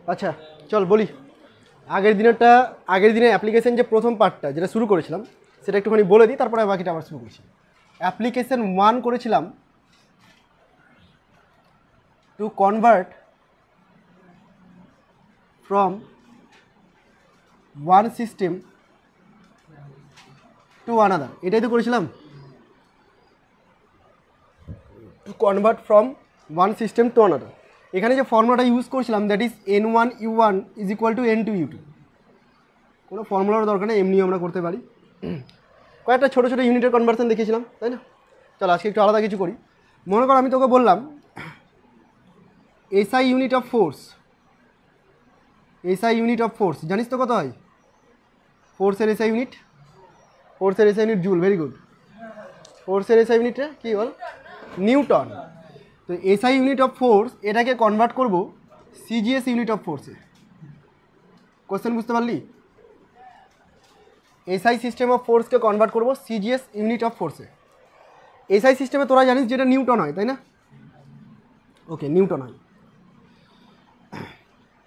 আচ্ছা চল বলি, আগের দিনের অ্যাপ্লিকেশন যে প্রথম পার্টটা যেটা শুরু করেছিলাম সেটা একটুখানি বলে দিই, তারপরে বাকিটা আবার শুরু করেছি। অ্যাপ্লিকেশন 1 করেছিলাম to convert from one system to another, এটাই তো করেছিলাম, to convert from one system to another. এখানে যে ফর্মুলাটা ইউজ করছিলাম that is N1U1 is equal two N2U2। কোনো ফর্মুলার দরকার নেই, এমনিও আমরা করতে পারি। কয়েকটা ছোটো ছোটো ইউনিটের কনভার্সন দেখিয়েছিলাম, তাই না? চলো আজকে একটু আলাদা কিছু করি। মনে করো আমি তোকে বললাম SI unit of force, SI unit of force জানিস তো কত হয়? ফোর্সের SI ইউনিট, ফোর্সের SI unit joule, very good. ফোর্সের SI ইউনিটে কী বল? নিউটন। তো SI ইউনিট অফ ফোর্স এটাকে কনভার্ট করব CGS ইউনিট অফ ফোর্সে। কোশ্চেন বুঝতে পারলি? SI সিস্টেম অফ ফোর্সকে কনভার্ট করব CGS ইউনিট অফ ফোর্সে। SI সিস্টেমে তোরা জানিস যেটা নিউটন হয়, তাই না? ওকে, নিউটন হয়।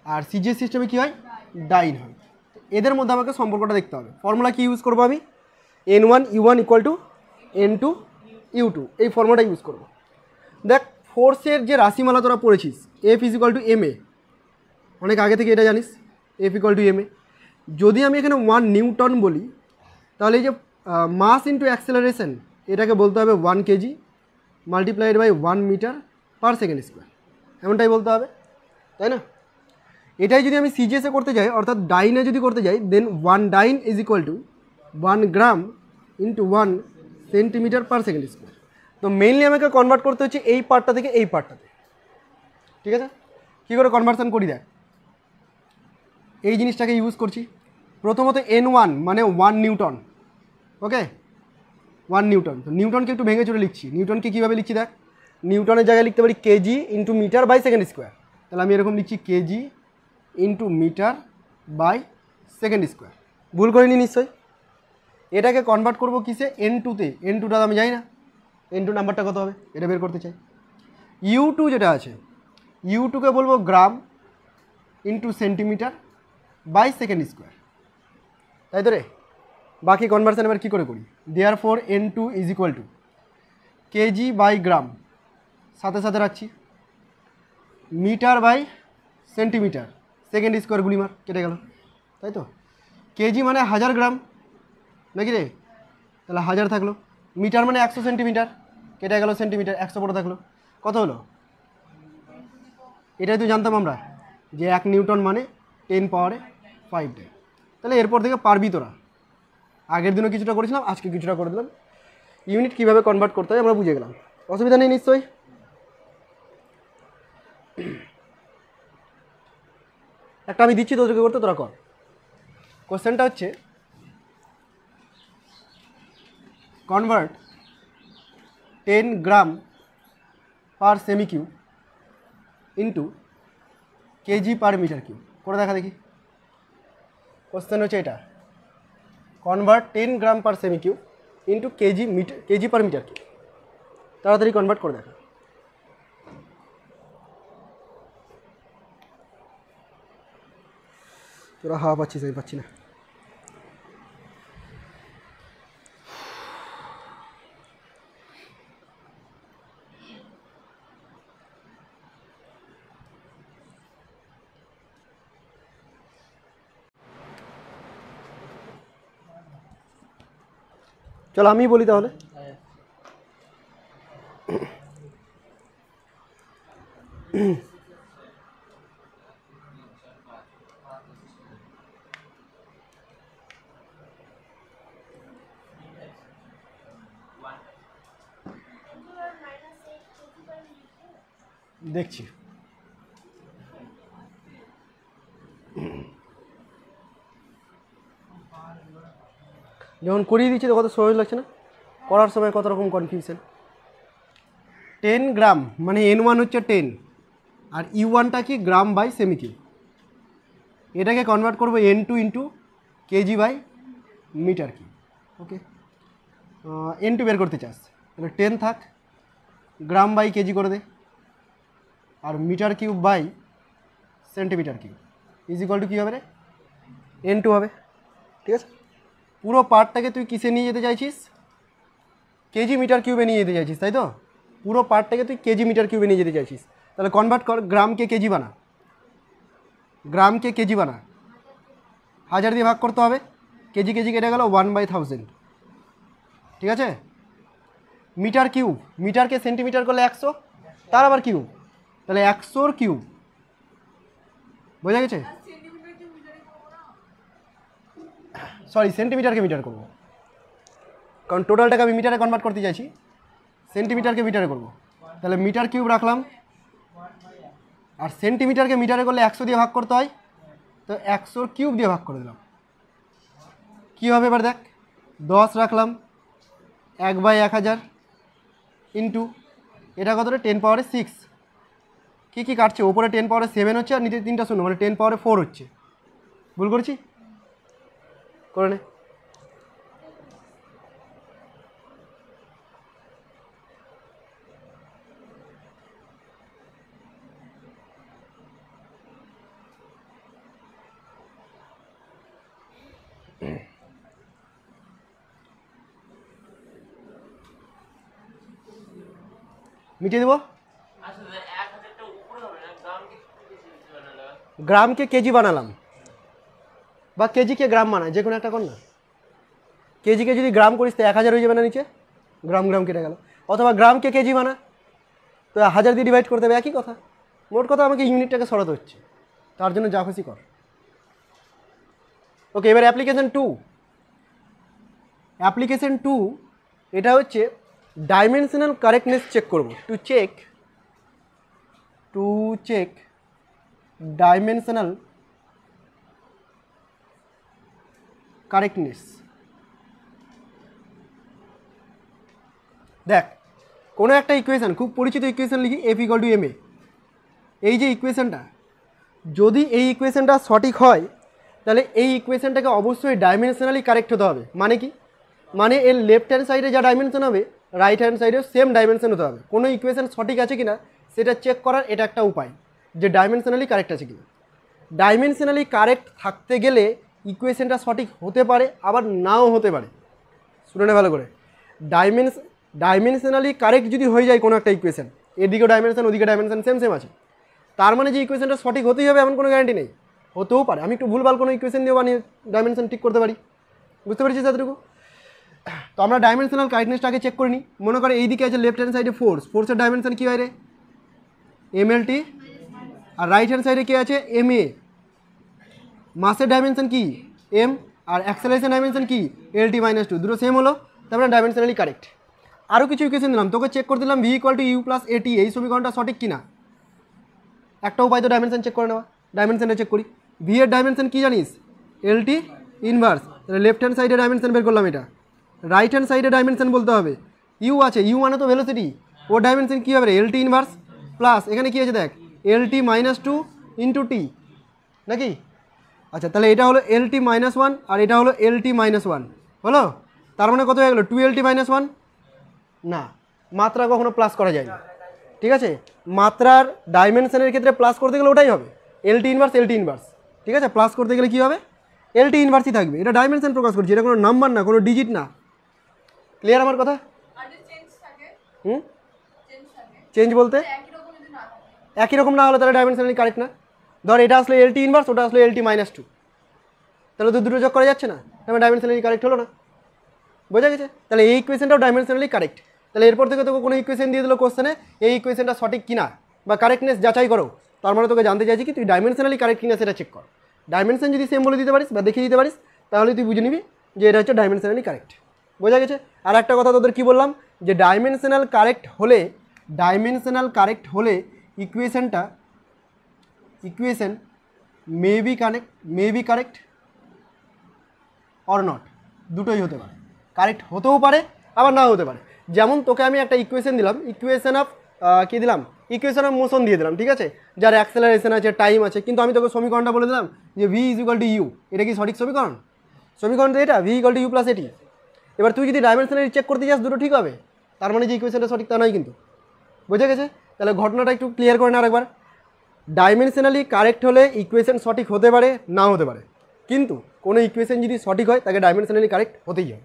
আর CGS সিস্টেমে কী হয়? ডাইন হয়। এদের মধ্যে আমাকে সম্পর্কটা দেখতে হবে। ফর্মুলা কি ইউজ করবো আমি? N1U1 ইকুয়াল টু N2U2, এই ফর্মুলাটা ইউজ করব। দেখ, ফোর্সের যে রাশিমালা তোরা পড়েছিস, F is equal two MA, অনেক আগে থেকে এটা জানিস, F ইকুয়াল টু MA। যদি আমি এখানে 1 নিউটন বলি, তাহলে এই যে মাস ইন্টু অ্যাক্সেলারেশন, এটাকে বলতে হবে 1 KG multiplied by 1 metre per second square, এমনটাই বলতে হবে, তাই না? এটাই যদি আমি CGS-এ করতে যাই, অর্থাৎ ডাইনে যদি করতে যাই, then 1 dyne is equal to 1 gram into 1 centimetre per second square. তো মেইনলি আমাকে কনভার্ট করতে হচ্ছে এই পার্টটা থেকে এই পার্টটাতে, ঠিক আছে? কী করে কনভার্সন করি দেখ, এই জিনিসটাকে ইউজ করছি। প্রথমত N1 মানে 1 নিউটন, ওকে, 1 নিউটন। তো নিউটনকে একটু ভেঙে চলে লিখছি। নিউটনকে কীভাবে লিখছি দেখ, নিউটনের জায়গায় লিখতে পারি KG into metre by second square. তাহলে আমি এরকম লিখছি KG into metre by second square. ভুল করিনি নিশ্চয়ই? এটাকে কনভার্ট করবো কিসে? N2-তে। N2টা আমি জানি না, N2 নাম্বারটা কত হবে এটা বের করতে চাই। U2 যেটা আছে, U2কে বলবো gram into centimetre by second square, তাই তো রে? বাকি কনভার্সন এবার কী করে করি? Therefore N2 is equal to kg by gram, সাথে সাথে রাখছি metre by centimetre, second square গুলিমার কেটে গেল, তাই তো? কেজি মানে 1000 গ্রাম নাকি রে? তাহলে 1000 থাকলো। মিটার মানে 100 সেন্টিমিটার, কেটে গেল সেন্টিমিটার, 100 পড়ে থাকলো। কত হলো? এটাই তো জানতাম আমরা যে 1 নিউটন মানে 10 পাওয়ারে 5 টাইম। তাহলে এরপর থেকে পারবি তোরা। আগের দিনও কিছুটা করেছিলাম, আজকে কিছুটা করে দিলাম। ইউনিট কীভাবে কনভার্ট করতে হয় আমরা বুঝে গেলাম, অসুবিধা নেই নিশ্চয়ই? একটা আমি দিচ্ছি তোদেরকে করতে, তোরা কর। কোশ্চেনটা হচ্ছে convert 10 gram per cm cube into kg per metre cube, করে দেখা দেখি। কোশ্চেন হচ্ছে এটা, convert 10 gram per cm cube into kg per metre cube. তাড়াতাড়ি কনভার্ট করে দেখা। তোরা হাওয়া পাচ্ছিস, আমি পাচ্ছি না। চলো আমি বলি তাহলে। দেখছি যখন করিয়ে দিচ্ছি তো কত সহজ লাগছে না? করার সময় কত রকম কনফিউশন। 10 গ্রাম মানে N1 হচ্ছে 10, আর U1টা কি? গ্রাম বাই সেমি কিউব। এটাকে কনভার্ট করবো N2 into KG by metre cube, okay. N2 বের করতে চাস, তাহলে 10 থাক, গ্রাম বাই কেজি করে দে, আর metre cube by centimetre cube. Is equal to কী হবে রে n2 হবে, ঠিক আছে। পুরো পার্টটাকে তুই কিসে নিয়ে যেতে চাইছিস, কেজি মিটার কিউবে নিয়ে যেতে চাইছিস, তাই তো? পুরো পার্টটাকে তুই কেজি মিটার কিউবে নিয়ে যেতে চাইছিস, তাহলে কনভার্ট কর, গ্রামকে কেজি বানা, গ্রামকে কেজি বানা, 1000 দিয়ে ভাগ করতে হবে, কেজি কেজি কেটে গেল 1/1000, ঠিক আছে। মিটার কিউব, মিটারকে সেন্টিমিটার করলে 100, তার আবার কিউব, তাহলে 100 কিউব, বোঝা গেছে? সরি, সেন্টিমিটারকে মিটার করবো, কারণ টোটালটাকে আমি মিটারে কনভার্ট করতে চাইছি, সেন্টিমিটারকে মিটারে করবো, তাহলে মিটার কিউব রাখলাম, আর সেন্টিমিটারকে মিটারে করলে 100 দিয়ে ভাগ করতে হয়, তো 100 কিউব দিয়ে ভাগ করে দিলাম। কী হবে এবার দেখ, 10 রাখলাম 1/1000 ইন্টু এটা কত রে 10 পাওয়ারে 6, কী কী কাটছে, ওপরে 10 পাওয়ারে 7 হচ্ছে আর নিচে 3টা শূন্য, মানে 10 পাওয়ারে 4 হচ্ছে, ভুল করেছি, করে নে। মিটিয়ে দেবো, গ্রামকে কেজি বানালাম, বা কেজিকে গ্রাম বানায়, যে কোনো একটা কর না। কেজিকে যদি গ্রাম করিস তো 1000 হয়ে যাবে না নিচে, গ্রাম গ্রাম কেটে গেল, অথবা গ্রামকে কেজি বানা, তো 1000 দিয়ে ডিভাইড করতে হবে, একই কথা। মোট কথা আমাকে ইউনিটটাকে সরাতে হচ্ছে, তার জন্য যা খুশি কর। ওকে, এবার অ্যাপ্লিকেশন 2, অ্যাপ্লিকেশন 2 এটা হচ্ছে ডাইমেনশনাল কারেক্টনেস চেক করব, টু চেক ডাইমেনশনাল কারেক্টনেস। দেখ, কোনো একটা ইকুয়েশান, খুব পরিচিত ইকুয়েশান লিখি, F = ma, এই যে ইকুয়েশানটা, যদি এই ইকুয়েশানটা সঠিক হয় তাহলে এই ইকুয়েশানটাকে অবশ্যই ডাইমেনশনালি কারেক্ট হতে হবে। মানে কি, মানে এর লেফট হ্যান্ড সাইডে যা ডাইমেনশন হবে রাইট হ্যান্ড সাইডেও সেম ডাইমেনশন হতে হবে। কোনো ইকুয়েশান সঠিক আছে কিনা সেটা চেক করার এটা একটা উপায়, যে ডাইমেনশনালি কারেক্ট আছে কিনা। ডাইমেনশনালি কারেক্ট থাকতে গেলে ইকুয়েশানটা সঠিক হতে পারে, আবার নাও হতে পারে। শুনে নে ভালো করে, ডাইমেনশনালি কারেক্ট যদি হয়ে যায় কোনো একটা ইকুয়েশান, এদিকেও ডাইমেনশন ওদিকে ডাইমেনশন সেম আছে, তার মানে যে ইকুয়েশানটা সঠিক হতেই হবে এমন কোনো গ্যারান্টি নেই, হতেও পারে আমি একটু ভুলভাল কোনো ইকুয়েশন দিয়ে বানিয়ে ডাইমেনশন ঠিক করতে পারি। বুঝতে পেরেছিস এতটুকু? তো আমরা ডাইমেনশনাল কারেক্টনেসটাকে চেক করে নিই। মনে করে এইদিকে আছে লেফট হ্যান্ড সাইডে ফোর্সের ডাইমেনশন কী হয় রে, mlt, আর রাইট হ্যান্ড সাইডে কী আছে ma, মাসের ডাইমেনশন কি m, আর অ্যাক্সেলারেশন ডাইমেনশন কি lt-2, দুটো সেম হলো, তারপরে ডাইমেনশনালি কারেক্ট। আরও কিছু ইকুয়েশন দিলাম, তোকে চেক করে দিলাম v = u + at, এই সমীকরণটা সঠিক কিনা। একটা উপায় তো ডাইমেনশন চেক করে নেওয়া, ডাইমেনশনটা চেক করি। v এর ডাইমেনশন কী জানিস, lt ইনভার্স, তাহলে লেফট হ্যান্ড সাইডে ডাইমেনশন বের করলাম, এটা রাইট হ্যান্ড সাইডে ডাইমেনশন বলতে হবে, u আছে, u মানে তো ভেলোসিটি, ওর ডাইমেনশন কী হবে রে, lt ইনভার্স প্লাস এখানে কী আছে দেখ lt-2 × t, নাকি? আচ্ছা, তাহলে এটা হলো lt-1 আর এটা হলো lt-1, হলো? তার মানে কত হয়ে গেলো 2lt-1, না, মাত্রা কখনো প্লাস করা যায় না, ঠিক আছে। মাত্রার ডাইমেনশনের ক্ষেত্রে প্লাস করতে গেলে ওটাই হবে lt ইনভার্স, ঠিক আছে। প্লাস করতে গেলে কী হবে, lt ইনভার্সই থাকবে, এটা ডাইমেনশন প্রকাশ করছি, এটা কোনো নাম্বার না, কোনো ডিজিট না। ক্লিয়ার আমার কথা? চেঞ্জ বলতে একই রকম না হলে তাহলে ডাইমেনশনালি কারেক্ট না। ধর এটা আসলে lt ইনভার্স, ওটা আসলে lt-2, তাহলে তো দুটো যোগ করা যাচ্ছে না, তাহলে ডাইমেনশনালি কারেক্ট হলো না। বোঝা গেছে? তাহলে এই ইকুয়েশনটাও ডাইমেনশনালি কারেক্ট। তাহলে এরপর থেকে তোকে কোনো ইকুয়েশন দিয়ে দিলো কোশ্চেনে, এই ইকুয়েশনটা সঠিক কিনা বা কারেক্টনেস যাচাই করো, তার মানে তোকে জানতে চাইছি কি তুই ডাইমেনশনালি কারেক্ট কিনা সেটা চেক কর। ডাইমেনশন যদি সেম বলে দিতে পারিস বা দেখিয়ে দিতে পারিস তাহলে তুই বুঝে নিবি যে এটা হচ্ছে ডাইমেনশনালি কারেক্ট। বোঝা গেছে? আর একটা কথা তোদের কি বললাম, যে ডাইমেনশনাল কারেক্ট হলে equation may be correct or not, দুটোই হতে পারে, কারেক্ট হতেও পারে আবার নাও হতে পারে। যেমন তোকে আমি একটা ইকুয়েশন দিলাম, ইকুয়েশন অফ মোশন দিয়ে দিলাম, ঠিক আছে, যার অ্যাক্সেলারেশন আছে, টাইম আছে, কিন্তু আমি তোকে সমীকরণটা বলে দিলাম যে v = u, এটা কি সঠিক সমীকরণ? সমীকরণটা এটা v = u + at। এবার তুই যদি ডাইমেনশনালি চেক করতে যাস দুটো ঠিক হবে, তার মানে যে ইকুয়েশনটা সঠিক তা নয় কিন্তু। বুঝে গেছে? তাহলে ঘটনাটা একটু ক্লিয়ার করে না আরেকবার। ডাইমেনশনালি কারেক্ট হলে ইকুয়েশন সঠিক হতে পারে না হতে পারে, কিন্তু কোনো ইকুয়েশন যদি সঠিক হয় তাকে ডাইমেনশনালি কারেক্ট হতেই হয়।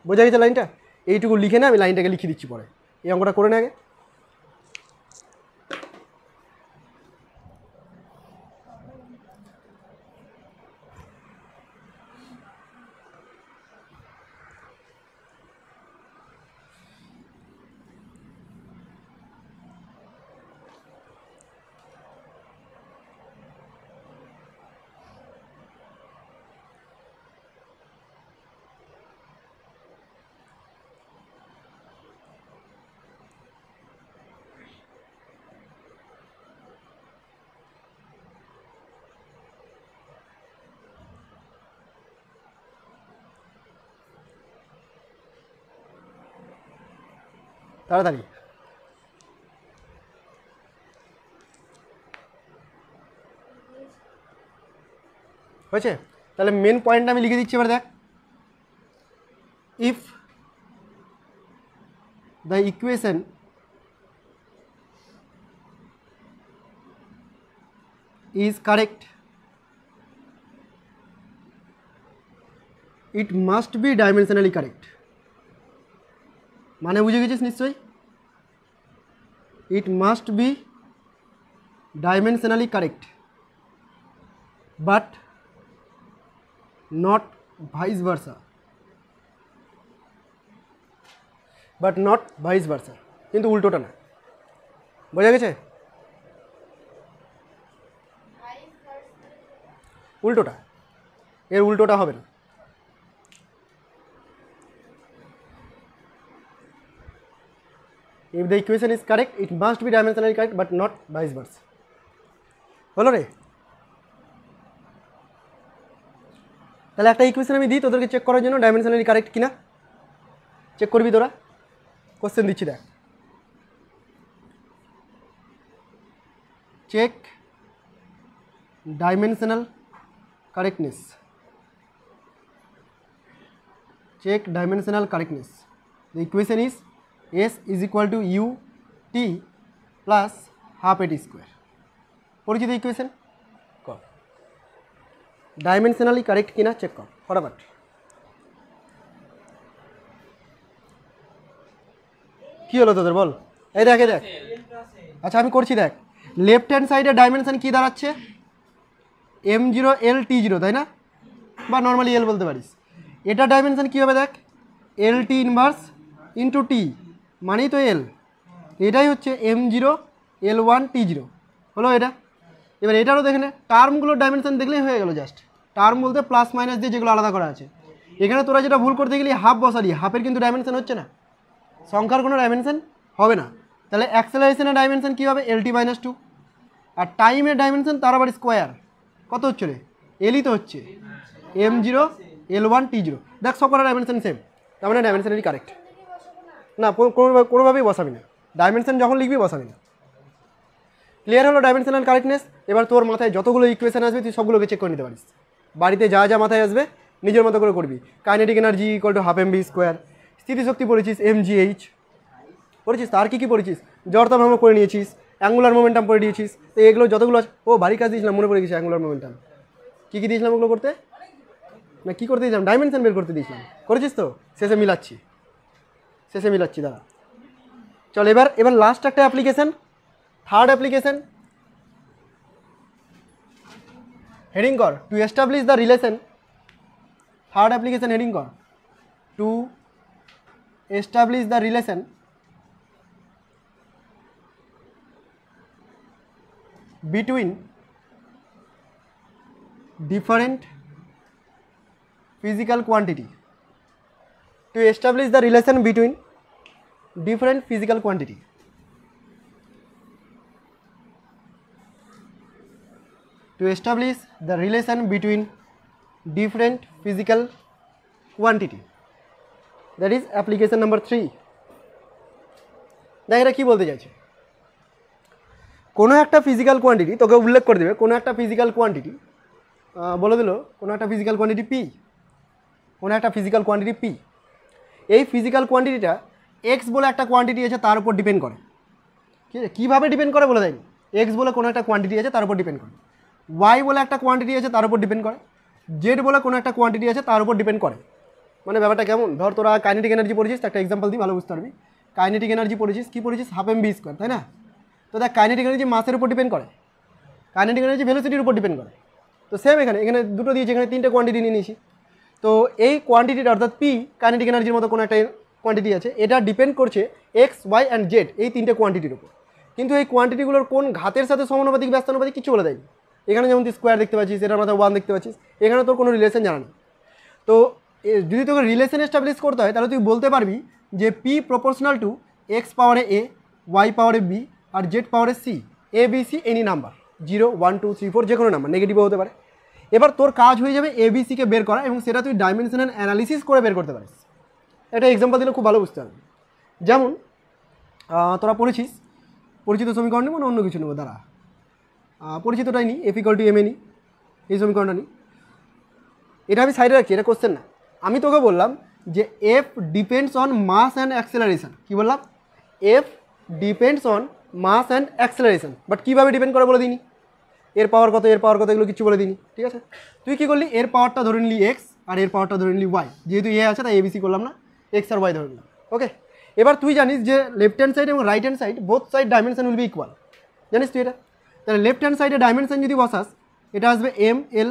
বোঝা গেছে লাইনটা? এইটুকু লিখে না, আমি লাইনটাকে লিখে দিচ্ছি পরে। এই অঙ্কটা করে নে আগে। তাড়াতাড়ি। হয়েছে? তাহলে মেন পয়েন্টটা আমি লিখে দিচ্ছি। এবার দেখ, if the equation is correct, it must be dimensionally correct। মানে বুঝে গেছিস নিশ্চয়ই? it must be dimensionally correct but not vice versa, but not vice versa, কিন্তু উল্টোটা না। বোঝা গেছে? উল্টোটা, এর উল্টোটা হবে না। if the equation is correct it must be dimensionally correct but not vice versa। হলো রে? তাহলে একটা ইকুয়েশন আমি দিই তোদেরকে চেক করার জন্য ডাইমেনশনালি কারেক্ট কিনা। চেক করবি তোরা। কোশ্চেন দিচ্ছি দেখ, check dimensional correctness, check dimensional correctness। The equation is S is equal to U T plus half AT square। পরিচিত ইকুয়েশন, কর। ডাইমেনশনালি কারেক্ট কিনা চেক কর ফটাফট। কি হলো তোদের বল? এই দেখ, এই দেখ। আচ্ছা আমি করছি দেখ। লেফট হ্যান্ড সাইডে ডাইমেনশন কি দাঁড়াচ্ছে? M0 L T0, তাই না? বা নর্মালি L বলতে পারিস। এটা ডাইমেনশন কী হবে দেখ, LT ইনভার্স ইন্টু টি, মানেই তো L। এটাই হচ্ছে M0 L1 T0 হলো এটা। এবার এটারও দেখে নে, টার্মগুলোর ডাইমেনশন দেখলেই হয়ে গেল। জাস্ট টার্ম বলতে প্লাস মাইনাস দিয়ে যেগুলো আলাদা করা আছে। এখানে তোরা যেটা ভুল করতে গেলি হাফ বসালি, হাফের কিন্তু ডাইমেনশন হচ্ছে না, সংখ্যার কোনো ডাইমেনশন হবে না। তাহলে অ্যাক্সেলারেশনের ডাইমেনশন কী হবে? LT-2। আর টাইমের ডাইমেনশন তার আবার স্কোয়ার কত হচ্ছে রে? এলই তো হচ্ছে M0 L1 T0। দেখ সবকটা ডাইমেনশন সেম, তার মানে ডাইমেনশনালি কারেক্ট। না কোনোভাবেই বসাবি না, ডাইমেনশন যখন লিখবি বসাবি না। ক্লিয়ার হলো ডাইমেনশনাল কারেক্টনেস? এবার তোর মাথায় যতগুলো ইকুয়েশন আসবে তুই সবগুলোকে চেক করে নিতে পারিস। বাড়িতে যা যা মাথায় আসবে নিজের মতো করে করবি। Kinetic energy equal to half mv square, স্থিতিশক্তি পড়েছিস mgh পড়েছিস, তার কী কী পড়েছিস? জড়তা ভ্রামক করে নিয়েছিস, অ্যাঙ্গুলার মোমেন্টাম পড়ে দিয়েছিস। তো এগুলো যতগুলো আছে, ও বাড়ির কাজ দিয়েছিলাম মনে পড়ে গেছে, অ্যাঙ্গুলার মোমেন্টাম কী কী দিয়েছিলাম ওগুলো করতে? না কী করতে দিয়েছিলাম? ডাইমেনশন বের করতে দিয়েছিলাম। করেছিস তো? শেষে মিলাচ্ছি দাঁড়া। চল এবার লাস্ট একটা অ্যাপ্লিকেশন, থার্ড অ্যাপ্লিকেশন। হেডিং কর to establish the relation. Third application heading কর to establish the relation between different physical quantity, to establish the relation between different physical quantity। To establish the relation between different physical quantity, that is application number 3। দেখ এটা কী বলতে চাইছে? কোনো একটা physical quantity তোকে উল্লেখ করে দেবে, কোনো একটা ফিজিক্যাল কোয়ান্টিটি বলে দিল, কোনো একটা ফিজিক্যাল কোয়ান্টিটি পি, কোনো একটা ফিজিক্যাল কোয়ান্টিটি পি। এই ফিজিক্যাল কোয়ান্টিটিটা এক্স বলে একটা কোয়ান্টিটি আছে তার উপর ডিপেন্ড করে। ঠিক আছে? কীভাবে ডিপেন্ড করে বলে দেয়নি, এক্স বলে কোনো একটা কোয়ান্টিটি আছে তার উপর ডিপেন্ড করে, ওয়াই বলে একটা কোয়ান্টিটি আছে তার উপর ডিপেন্ড করে, জেড বলে কোনো একটা কোয়ান্টিটি আছে তার উপর ডিপেন্ড করে। মানে ব্যাপারটা কেমন, ধর তোরা কাইনেটিক এনার্জি পড়েছিস, একটা এক্সাম্পল দিই ভালো বুঝতে পারবি। কাইনেটিক এনার্জি পড়েছিস, কী পড়েছিস, হাফ এম বি স্কোয়ার, তাই না? তো দেখ কাইনেটিক এনার্জি মাসের উপর ডিপেন্ড করে, কাইনেটিক এনার্জি ভেলোসিটির উপর ডিপেন্ড করে। তো সেম এখানে এখানে দুটো দিয়েছি, এখানে তিনটে কোয়ান্টিটি নিয়ে নিয়েছি। তো এই কোয়ান্টিটিটা অর্থাৎ পি কাইনেটিক এনার্জির মতো কোনো একটা কোয়ান্টিটি আছে, এটা ডিপেন্ড করছে এক্স ওয়াই অ্যান্ড জেড এই তিনটে কোয়ান্টিটির উপর। কিন্তু এই কোয়ান্টিটিগুলোর কোন ঘাতের সাথে সমানুপাতিক ব্যস্তানুপাতিক কিছু বলে দেয়নি। এখানে যেমন তুই স্কোয়ার দেখতে পাচ্ছিস, এটার মাথায় 1 দেখতে পাচ্ছিস, এখানে তোর কোনো রিলেশন জানা নেই। তো যদি তোকে রিলেশন এস্টাবলিশ করতে হয় তাহলে তুই বলতে পারবি যে পি প্রপোর্শনাল টু এক্স পাওয়ারে এ, ওয়াই পাওয়ারে বি আর জেড পাওয়ারে সি, এ বি সি এনি নাম্বার, 0 1 2 3 4 যে কোনো নাম্বার, নেগেটিভও হতে পারে। এবার তোর কাজ হয়ে যাবে এ বি সিকে বের করা, এবং সেটা তুই ডাইমেনশনাল অ্যানালিসিস করে বের করতে পারিস। এটা এক্সাম্পল দিলে খুব ভালো বুঝতে পারবি। যেমন তোরা পড়েছিস, পরিচিত সমীকরণ নেব না অন্য কিছু নেবো, দাঁড়া পরিচিতটাই নিই, এফ ইকুয়াল টু এম এ নিই, এই সমীকরণটা নিই। এটা আমি সাইডে রাখছি, এটা কোশ্চেন না। আমি তোকে বললাম যে F depends on mass and acceleration. কী বললাম? F depends on mass and acceleration, but কীভাবে ডিপেন্ড করে বলে দিনি, এর পাওয়ার কত, এর পাওয়ার কত, এগুলো কিছু বলে দিনি। ঠিক আছে, তুই কী করলি, এর পাওয়ারটা ধরে নিলি এক্স আর এর পাওয়ারটা ধরে নিলি ওয়াই, যেহেতু এ আছে তাই এবিসি করলাম না, এক্স আর ওয়াই ধরে নিলাম। ওকে, এবার তুই জানিস যে লেফট হ্যান্ড সাইড এবং right hand side both side dimension will be equal, জানিস তুই এটা? তাহলে লেফট হ্যান্ড সাইডে ডাইমেনশন যদি বসাস, এটা আসবে M L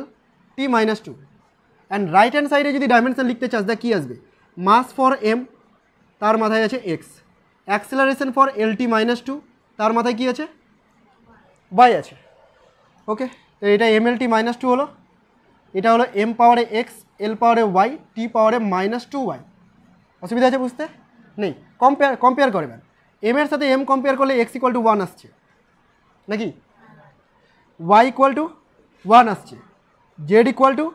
T minus 2, and right hand সাইডে যদি ডাইমেনশন লিখতে চাস দেখ কী আসবে, মাস ফর এম তার মাথায় আছে x, acceleration for L T minus 2 তার মাথায় কী আছে, ওয়াই আছে। ওকে, তো এটা এম এল টি মাইনাস 2 হলো, এটা হলো এম পাওয়ারে এক্স, এল পাওয়ারে ওয়াই, টি পাওয়ারে মাইনাস 2 ওয়াই। অসুবিধা আছে বুঝতে? নেই। কম্পেয়ার করবেন, এম এর সাথে এম কম্পেয়ার করলে এক্স ইকুয়াল টু 1 আসছে নাকি, ওয়াই ইকুয়াল টু 1 আসছে, জেড ইকুয়াল টু,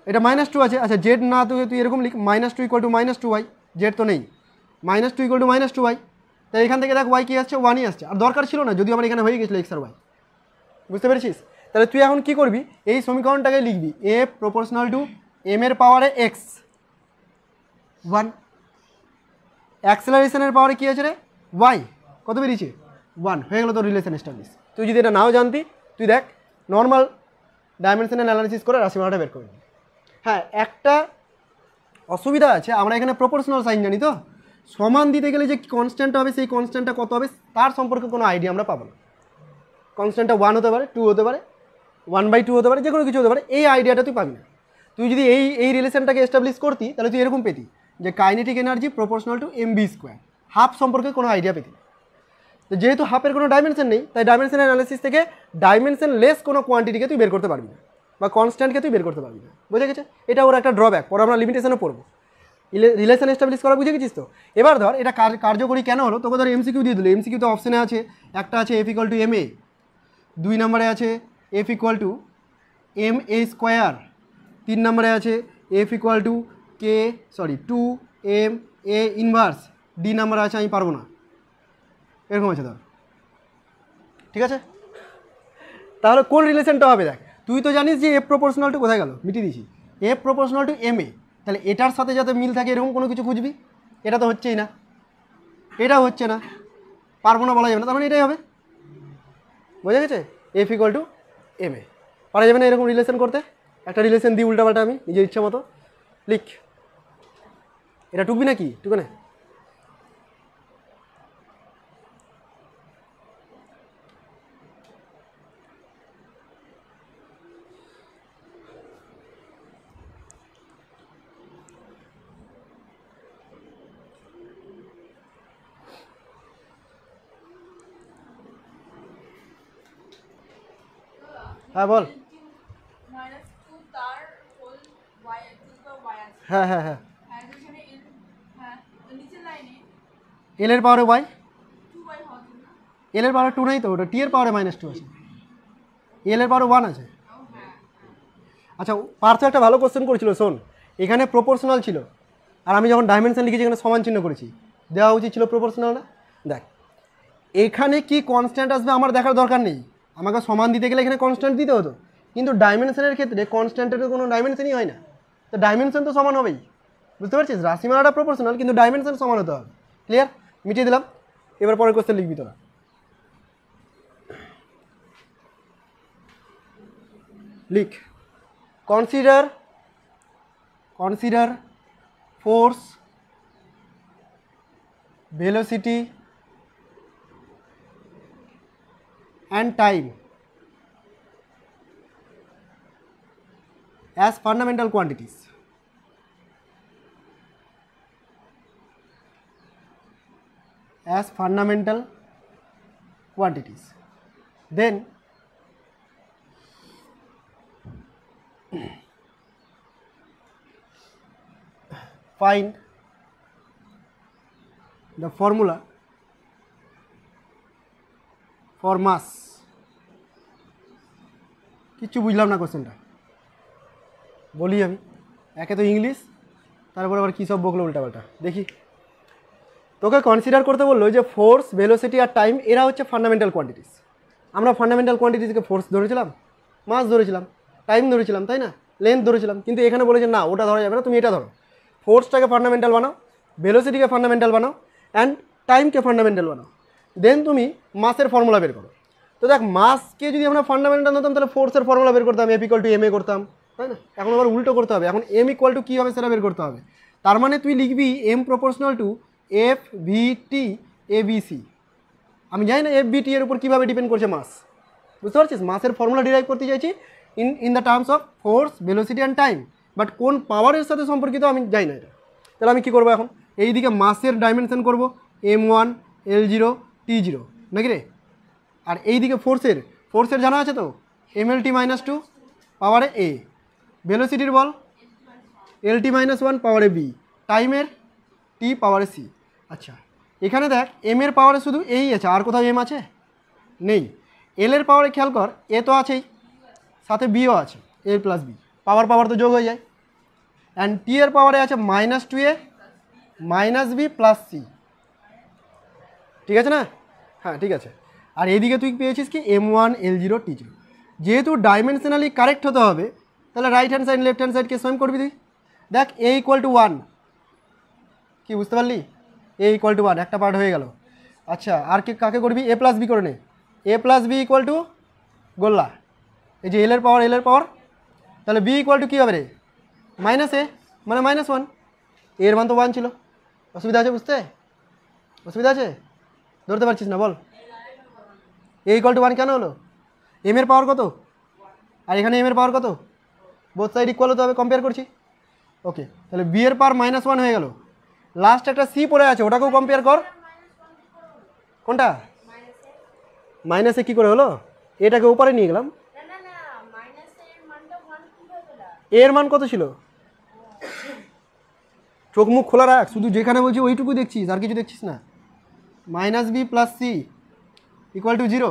এটা মাইনাস 2 আছে, আচ্ছা জেড না তুই এরকম লিখ, minus 2 equal to minus 2 Y, Z তো নেই, minus 2 equal to minus 2 Y. তাই এখান থেকে দেখ ওয়াই কী আসছে, 1ই আসছে, আর দরকার ছিল না যদি আমার এখানে হয়ে গেছিলো এক্স আর ওয়াই। বুঝতে পেরেছিস? তাহলে তুই এখন কী করবি, এই সমীকরণটাকে লিখবি এ প্রপোর্শনাল টু এম এর পাওয়ারে এক্স 1, অ্যাক্সেলারেশনের পাওয়ারে কী আছে রে, ওয়াই, কত বেরিয়েছে 1, হয়ে গেলো তোর রিলেশন এস্টাবলিশ। তুই যদি এটা নাও জানতি, তুই দেখ নর্মাল ডাইমেনশনাল অ্যানালিসিস করে রাশিমালাটা বের করে নিবি। হ্যাঁ, একটা অসুবিধা আছে, আমরা এখানে প্রপোর্শনাল সাইন জানি, তো সমান দিতে গেলে যে কনস্ট্যান্টটা হবে সেই কনস্ট্যান্টটা কত হবে তার সম্পর্কে কোনো আইডিয়া আমরা পাবো না। কনস্ট্যান্টটা 1 হতে পারে, 2 হতে পারে, 1/2 হতে পারে, যে কোনো কিছু হতে পারে, এই আইডিয়াটা তুই পাবি না। তুই যদি এই রিলেশনটাকে এস্টাবলিশ করতি তাহলে তুই এরকম পেতি যে kinetic energy proportional to M V square, half সম্পর্কে কোনো আইডিয়া পেতি। তো যেহেতু হাফের কোনো ডাইমেনশন নেই, তাই ডাইমেনশন অ্যানালিসিস থেকে ডাইমেনশন লেস কোনো কোয়ান্টিটিকে তুই বের করতে পারবি না, বা কনস্ট্যান্টকে তুই বের করতে পারবি না। বুঝে গেছে? এটা ওর একটা ড্রব্যাক, পরে আমরা লিমিটেশনও পড়বো। রিলেশন এস্টাবলিশ করা বুঝে গেছিস তো? এবার ধর এটা কার্যকরী কেন হলো, তোকে ধর এমসিকিউ দিয়ে দিল, এমসিকিউ তো অপশনে আছে, একটা আছে F equal to M A, 2 নম্বরে আছে F equal to M A square, 3 নম্বরে আছে F equal to K 2 M A inverse, D নাম্বারে আছে আমি পারবো না, এরকম আছে ধর। ঠিক আছে, তাহলে কোন রিলেশনটা হবে দেখ, তুই তো জানিস যে এফ প্রপোর্শনাল টু কোথায় গেল, মিটিয়ে দিয়েছি, এফ প্রপোর্শনাল টু এম এ, তাহলে এটার সাথে যাতে মিল থাকে এরকম কোনো কিছু খুঁজবি, এটা তো হচ্ছেই না, এটাও হচ্ছে না, পারবো না বলা যাবে না, তার মানে এটাই হবে। বোঝা গেছে? এফ ইকুয়াল টু এম এ, পারা যাবে না এরকম রিলেশন করতে, একটা রিলেশন দিই উল্টাপাল্টা আমি নিজের ইচ্ছা মতো লিখ, এটা টুকবি নাকি, টুকে না। হ্যাঁ বল। হ্যাঁ হ্যাঁ হ্যাঁ, এল এর পাওয়ারে ওয়াই, এল এর পাওয়ারে 2 নেই তো, ওটা টি এর পাওয়ারে -2 আছে, এল এর পাওয়ারে 1 আছে। আচ্ছা, পার্থ একটা ভালো কোশ্চেন করেছিল, শোন, এখানে প্রপোর্শনাল ছিল আর আমি যখন ডাইমেনশন লিখেছি এখানে সমান চিহ্ন করেছি, দেওয়া উচিত ছিল প্রপোর্শনাল না। দেখ এখানে কি কনস্ট্যান্ট আসবে আমার দেখার দরকার নেই, আমাকে সমান দিতে গেলে এখানে কনস্ট্যান্ট দিতে হতো, কিন্তু ডাইমেনশনের ক্ষেত্রে কনস্ট্যান্টের কোনো ডাইমেনশনই হয় না, তো ডাইমেনশন তো সমান হবেই। বুঝতে পারছিস? রাশিমালাটা প্রপোর্শনাল কিন্তু ডাইমেনশন সমান হতে হবে। ক্লিয়ার? মিটিয়ে দিলাম। এবার পরের কোশ্চেন লিখবি তোরা। লিখ consider force velocity and time as fundamental quantities. As fundamental quantities. Then find the formula for mass. কিচ্ছু বুঝলাম না কোশ্চেনটা, বলি আমি। একে তো ইংলিশ, তারপর আবার কী সব বকলো উল্টাপাল্টা। দেখি, তোকে কনসিডার করতে বললো যে ফোর্স, ভেলোসিটি আর টাইম এরা হচ্ছে ফান্ডামেন্টাল কোয়ান্টিটিস। আমরা ফান্ডামেন্টাল কোয়ান্টিটিসকে ফোর্স ধরেছিলাম, মাস ধরেছিলাম, টাইম ধরেছিলাম, তাই না, লেন্থ ধরেছিলাম। কিন্তু এখানে বলেছে না, ওটা ধরা যাবে না, তুমি এটা ধরো। ফোর্সটাকে ফান্ডামেন্টাল বানাও, ভেলোসিটিকে ফান্ডামেন্টাল বানাও অ্যান্ড টাইমকে ফান্ডামেন্টাল বানাও, দেন তুমি মাসের ফর্মুলা বের করো। তো দেখ, মাসকে যদি আমরা ফান্ডামেন্টাল হতাম তাহলে ফোর্সের ফর্মুলা বের করতাম, এফ ইকুয়াল টু এম এ করতাম, তাই না। এখন আবার উল্টো করতে হবে, এখন এম ইকুয়াল টু কী হবে সেটা বের করতে হবে। তার মানে তুই লিখবি M proportional to F V T A B C. আমি জানি না এফ বি টি এর উপর কীভাবে ডিপেন্ড করছে মাস, বুঝতে পারছিস। মাসের ফর্মুলা ডিরাইভ করতে চাইছি in the terms of force, velocity and time, but কোন পাওয়ারের সাথে সম্পর্কিত আমি জানি না এটা। তাহলে আমি কী করবো এখন, এইদিকে মাসের ডাইমেনশন করবো M1 L0 T0 নাকি রে, আর এইদিকে ফোর্সের জানা আছে তো MLT -2 পাওয়ারে A, ভেলোসিটির বল LT -1 পাওয়ারে B, টাইমের T পাওয়ারে C। আচ্ছা, এখানে দেখ এম এর পাওয়ারে শুধু এই আছে, আর কোথাও এম আছে নেই। এল এর পাওয়ারে খেয়াল কর, এ তো আছেই, সাথে বিও আছে, A প্লাস বি, পাওয়ার তো যোগ হয়ে যায়। অ্যান্ড টি এর পাওয়ারে আছে -2A -B প্লাস সি, ঠিক আছে না? হ্যাঁ ঠিক আছে। আর এইদিকে তুই পেয়েছিস কি M1 L0 T0। যেহেতু ডাইমেনশনালি কারেক্ট হতে হবে, তাহলে right hand side left hand সাইডকে সেম করবি তুই। দেখ A ইকুয়াল টু 1, কি বুঝতে পারলি? A ইকুয়াল টু 1 একটা পার্ট হয়ে গেল। আচ্ছা, আর কাকে করবি? A প্লাস বি করে নে। A plus B equal to গোল্লা, এই যে এল এর পাওয়ার, তাহলে বি ইকুয়াল টু কী হবে রে? -A মানে -1, এর মান তো 1 ছিল। অসুবিধা আছে বুঝতে? অসুবিধা আছে? ধরতে পারছিস না বল? A ইকুয়াল টু 1 কেন হলো? এম এর পাওয়ার কত আর এখানে এম এর পাওয়ার কত? বোথ সাইড ইকুয়াল হতে হবে, কম্পেয়ার করছি। ওকে, তাহলে বি এর পাওয়ার -1 হয়ে গেল। লাস্ট একটা সি পড়ে আছে, ওটাকেও কম্পেয়ার কর। কোনটা -A কী করে হলো? এটাকে উপরে নিয়ে গেলাম। এর মান কত ছিল? চোখ মুখ খোলা রাখ, শুধু যেখানে বলছি ওইটুকু দেখছিস, আর কিছু দেখছিস না। -B plus C equal to 0,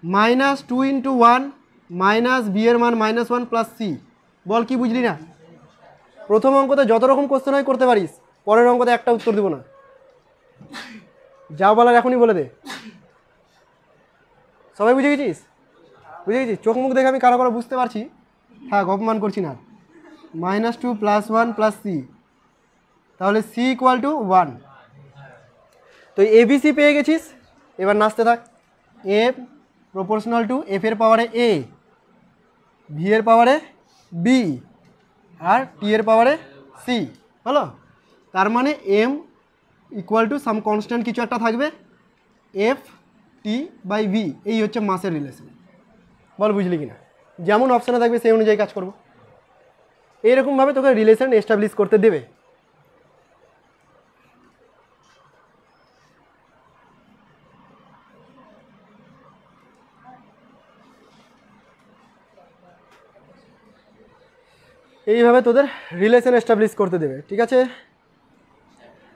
-2 × 1 minus B এর মান -1 প্লাস সি। বল কি বুঝলি না? প্রথম অঙ্কতে যত রকম কোশ্চেন হয় করতে পারিস, পরের অঙ্কতে একটা উত্তর দেবো না, যা বলার এখনই বলে দে। সবাই বুঝে গেছিস? বুঝে গেছিস? চোখ মুখ দেখে আমি কারো বুঝতে পারছি, হ্যাঁ অপমান করছি না। -2 প্লাস 1 প্লাস সি, তাহলে সি ইকুয়াল টু 1। তো এবিসি পেয়ে গেছিস, এবার নাচতে থাক। এফ প্রপোর্শনাল টু এফ এর পাওয়ারে এ, ভি এর পাওয়ারে বি, আর টি এর পাওয়ারে সি, হলো? তার মানে M equal to some constant কিছু একটা থাকবে, এফ টি বাই ভি, এই হচ্ছে মাসের রিলেশন। বল বুঝলি কিনা? যেমন অপশানে থাকবে সেই অনুযায়ী কাজ করবো। এইরকমভাবে তোকে রিলেশন এস্টাবলিশ করতে দেবে। এইভাবে তোদের রিলেশন এস্টাবলিশ করতে দেবে, ঠিক আছে?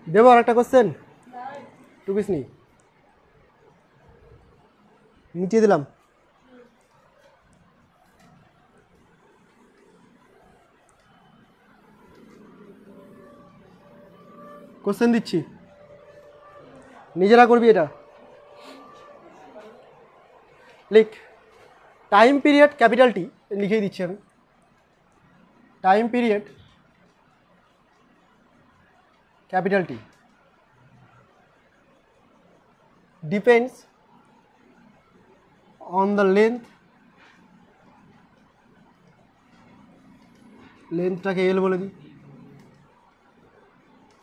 দেবো আর একটা কোশ্চেন, টুকিস নি, মিটিয়ে দিলাম। কোশ্চেন দিচ্ছি, নিজেরা করবি এটা। লিখ টাইম পিরিয়ড ক্যাপিটাল টি, লিখেই দিচ্ছি আমি। Time period capital T depends on the length লেন্থটাকে এল বলে দিই,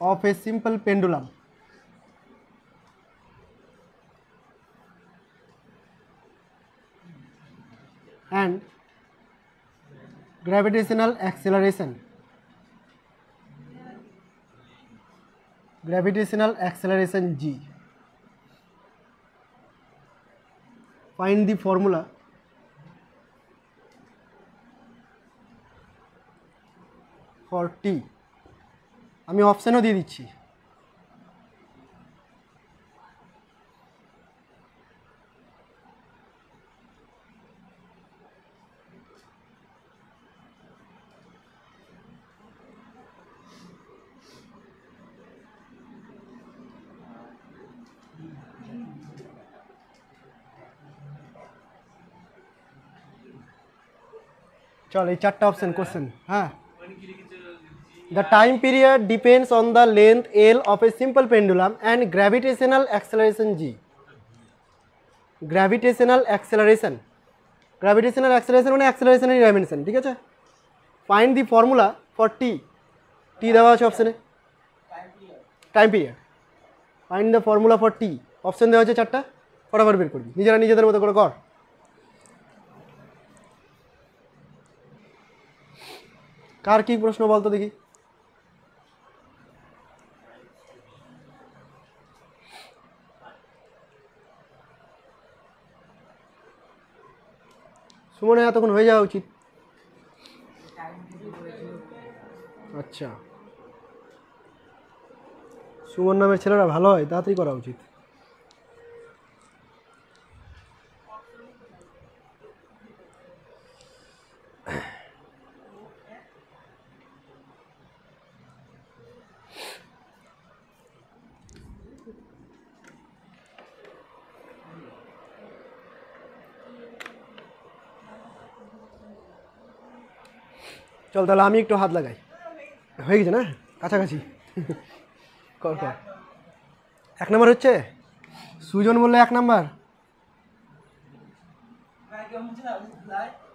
of a simple pendulum and gravitational acceleration g. Find the formula for t. আমি অপশনও দিয়ে দিচ্ছি। চল এই চারটা অপশন কোশ্চেন। হ্যাঁ, the time period depends on the length L of a simple pendulum and gravitational acceleration g. Gravitational acceleration মানে acceleration এর dimension, ঠিক আছে। ফাইন্ড দি ফর্মুলা ফর টি, টি দেওয়া আছে অপশনে, time period. Find the formula for T, option দেওয়া আছে চারটা, ফটাফট বের করবি, নিজেরা নিজেদের মতো করে কর। কার কি প্রশ্ন বলতো দেখি? সুমনে এতক্ষণ হয়ে যাওয়া উচিত। আচ্ছা, সুমন নামের ছেলেরা ভালো হয়, তাড়াতাড়ি করা উচিত। চল তাহলে আমি একটু হাত লাগাই, হয়ে গেছে না কাছাকাছি। কর কর। 1 নম্বর হচ্ছে, সুজন বললে 1 নম্বর।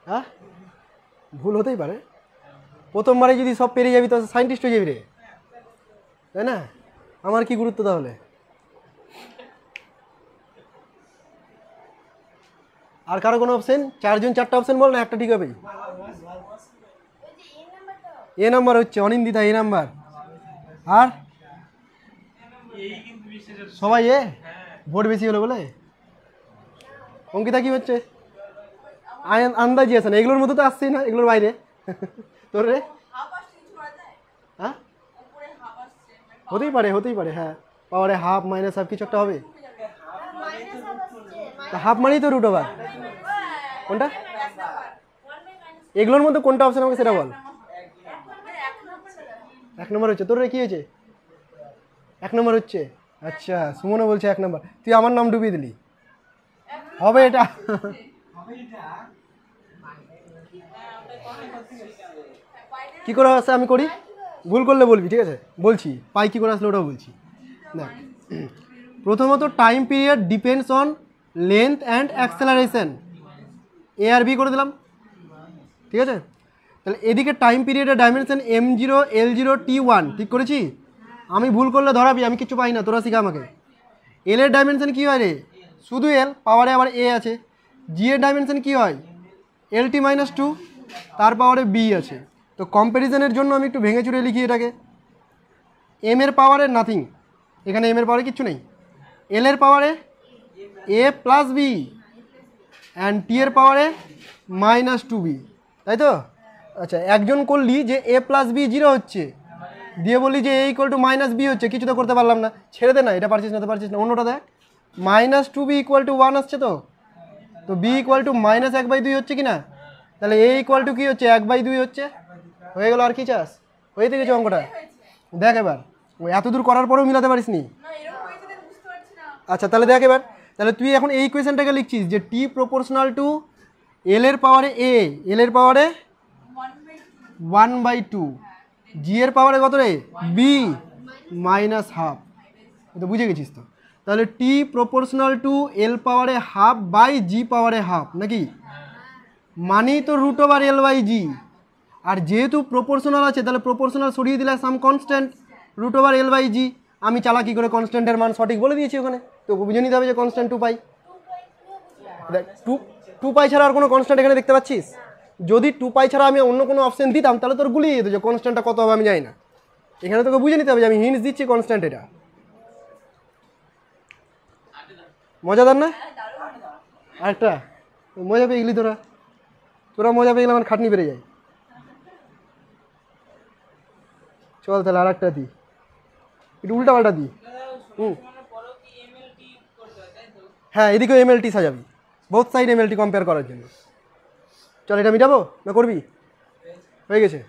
হ্যাঁ, ভুল হতেই পারে, প্রথমবারে যদি সব পেরিয়ে যাবি তো সায়েন্টিস্ট হয়ে যাবি রে, তাই না? আমার কি গুরুত্ব তাহলে? আর কারো কোনো অপশন? 4 জন 4টা অপশন বল না, একটা ঠিক হবে। এ নাম্বার হচ্ছে অনিন্দিতা, এ নাম্বার। আর সবাই এ, ভোট বেশি হলো বলে। অঙ্কিতা কি হচ্ছে? আন্দাজি আছে না, এগুলোর মতো তো আসছেই না, এগুলোর বাইরে। তোর রে? হ্যাঁ, হতেই পারে। হ্যাঁ, পাওয়ারে হাফ মাইনাস হাফ কিছু একটা হবে। হাফ মানেই তো রুট ওভার। কোনটা? এগুলোর মধ্যে কোনটা অপশন আমাকে সেটা বল। 1 নম্বর হচ্ছে। তোর কি হয়েছে? 1 নম্বর হচ্ছে। আচ্ছা, সুমনও বলছে 1 নম্বর। তুই আমার নাম ডুবিয়ে দিলি, হবে এটা? কি করে আসে আমি করি, ভুল করলে বলবি, ঠিক আছে? বলছি পাই কি করে আসলে ওটাও বলছি। দেখ, প্রথমত time period depends on length and acceleration, A আর বি করে দিলাম, ঠিক আছে? তাহলে এদিকে টাইম পিরিয়ডের ডাইমেনশন m0 l0 t1, ঠিক করেছি? আমি ভুল করলে ধরাবি, আমি কিছু পাই না, তোরা শিখা আমাকে। এল এর ডাইমেনশন কী হয় রে? শুধু এল, পাওয়ারে আবার এ আছে। জি এর ডাইমেনশন কী হয়? LT-2, তার পাওয়ারে বি আছে। তো কম্প্যারিজনের জন্য আমি একটু ভেঙে চুরে লিখি এটাকে। এম এর পাওয়ারে নাথিং, এখানে এম এর পাওয়ারে কিচ্ছু নেই। এল এর পাওয়ারে এ প্লাস বি অ্যান্ড টি এর পাওয়ারে -2b, তাই তো? আচ্ছা, একজন করলি যে এ প্লাস বি 0 হচ্ছে, দিয়ে বললি যে এ ইকুয়াল টু -b হচ্ছে, কিছু তো করতে পারলাম না, ছেড়ে দে না, এটা পারছিস না, অন্যটা দেখ। -2b ইকুয়াল টু 1 আসছে, তো বি ইকুয়াল টু -1/2 হচ্ছে কি না? তাহলে এ ইকুয়াল টু কী হচ্ছে? 1/2 হচ্ছে। হয়ে গেল, আর কি চাস? হয়ে গেছে অঙ্কটা। দেখ এবার, ওই এত দূর করার পরেও মিলাতে পারিস নি। আচ্ছা, তাহলে দেখ এবার, তাহলে তুই এখন এই ইকুয়েশনটাকে লিখছিস যে টি প্রপোর্শনাল টু এল এর পাওয়ারে এ, এল এর পাওয়ারে 1/2, জি এর পাওয়ারে কত রে? বি -1/2। তো বুঝে গেছিস তো? তাহলে টি প্রপোর্শনাল টু এল পাওয়ারে হাফ বাই জি পাওয়ারে হাফ, নাকি? মানেই তো √L/G। আর যেহেতু প্রপোর্শনাল আছে তাহলে প্রপোর্শনাল সরিয়ে দিলে সাম কনস্ট্যান্ট √L/g। আমি চালাকি করে কনস্ট্যান্টের মান সঠিক বলে দিয়েছি ওখানে, তো বুঝে নিতে হবে যে কনস্ট্যান্ট 2π। দেখ 2π ছাড়া আর কোনো কনস্ট্যান্ট এখানে দেখতে পাচ্ছিস? যদি 2π ছাড়া আমি অন্য কোনো অপশন দিতাম তাহলে তোর গুলিয়ে যেত যে কনস্ট্যান্টটা কত হবে আমি জানি না। এখানে তোকে বুঝে নিতে হবে যে আমি হিন্টস দিচ্ছি কনস্ট্যান্ট এটা। মজাদার না? আরেকটা মজা পেয়ে গেলি তোরা মজা পেয়ে গেলে আমার খাটনি বেড়ে যায়। চল তাহলে আর একটা দিই, একটু উল্টা পাল্টা দিই। হ্যাঁ, এদিকেও MLT সাজাবি, বোথ সাইড MLT কম্পেয়ার করার জন্য। চল এটা মিটাবো না করবি? হয়ে গেছে।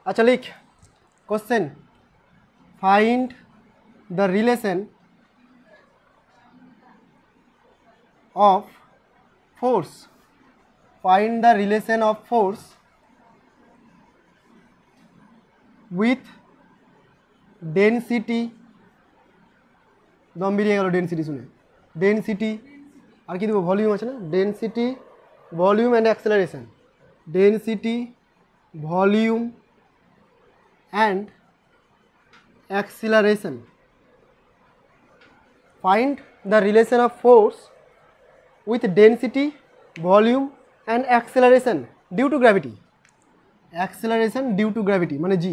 আচ্ছা লিখ question, find the relation of force, find the relation of force with density, দম বেরিয়ে গেল ডেনসিটি শুনে, ডেনসিটি আর কি দেবো, ভলিউম আছে না, density volume and acceleration, density volume and acceleration. Find the relation of force with density, volume and acceleration due to gravity, acceleration due to gravity মানে g,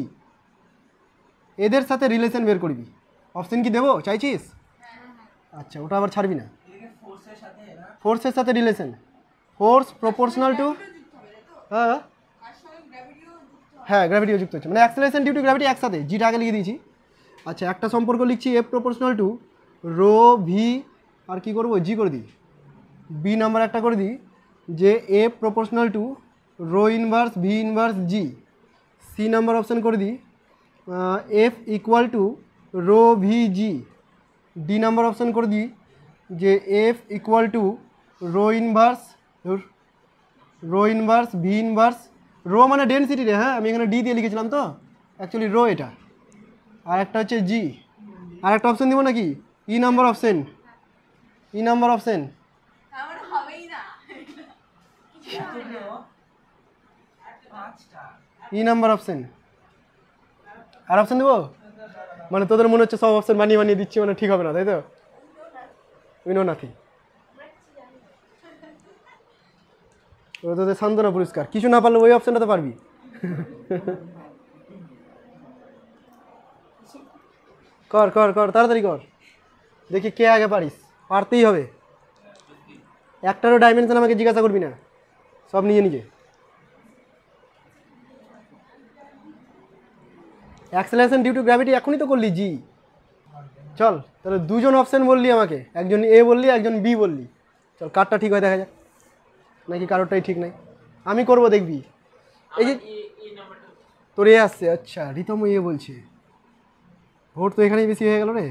এদের সাথে রিলেশন বের করবি। অপশন কি দেবো চাইছিস? আচ্ছা ওটা আবার ছাড়বি না, ফোর্সের সাথে রিলেশন, ফোর্স প্রপোর্শনাল টু, হ্যাঁ গ্র্যাভিটিও যুক্ত হচ্ছে, মানে অ্যাক্সেলারেশন ডিউ টু গ্র্যাভিটি একসাথে, জিটা আগে লিখে দিয়েছি। আচ্ছা একটা সম্পর্ক লিখছি F proportional to rho v, আর কি করবো জি করে দিই, বি নাম্বার একটা করে দিই যে F proportional to rho inverse V inverse G, C number option করে দিই F equal to rho V G, D number option করে দিই যে F equal to rho inverse V inverse, rho মানে ডেনসিটি রে, হ্যাঁ আমি এখানে ডি দিয়ে লিখেছিলাম তো অ্যাকচুয়ালি রো এটা, আর একটা হচ্ছে জি, আর একটা অপশান দিব নাকি ই নাম্বার অপশান, ই নাম্বার অপশান ই নাম্বার অপশন, আর অপশন দেবো, মানে তোদের মনে হচ্ছে সব অপশন বানিয়ে বানিয়ে দিচ্ছি মানে ঠিক হবে না, তাই তো? উই নো নাথিং, তোদের সান্ত্বনা পুরস্কার, কিছু না পারলে ওই অপশনটাতে পারবি। কর কর কর তাড়াতাড়ি কর, দেখি কে আগে পারিস, পারতেই হবে। একটারও ডাইমেনশন আমাকে জিজ্ঞাসা করবি না, সব নিজে নিজে। অ্যাক্সেলারেশন ডিউ টু গ্র্যাভিটি এখনই তো করলি জি। চল তাহলে দুজন অপশান বললি আমাকে, একজন এ বললি একজন বি বললি, চল কারটা ঠিক হয় দেখা যাক, নাকি কারোরটাই ঠিক নাই। আমি করব দেখবি। এই যে তোর এ আসছে, আচ্ছা রিতম এ বলছে, ভোট তো এখানেই বেশি হয়ে গেল রে।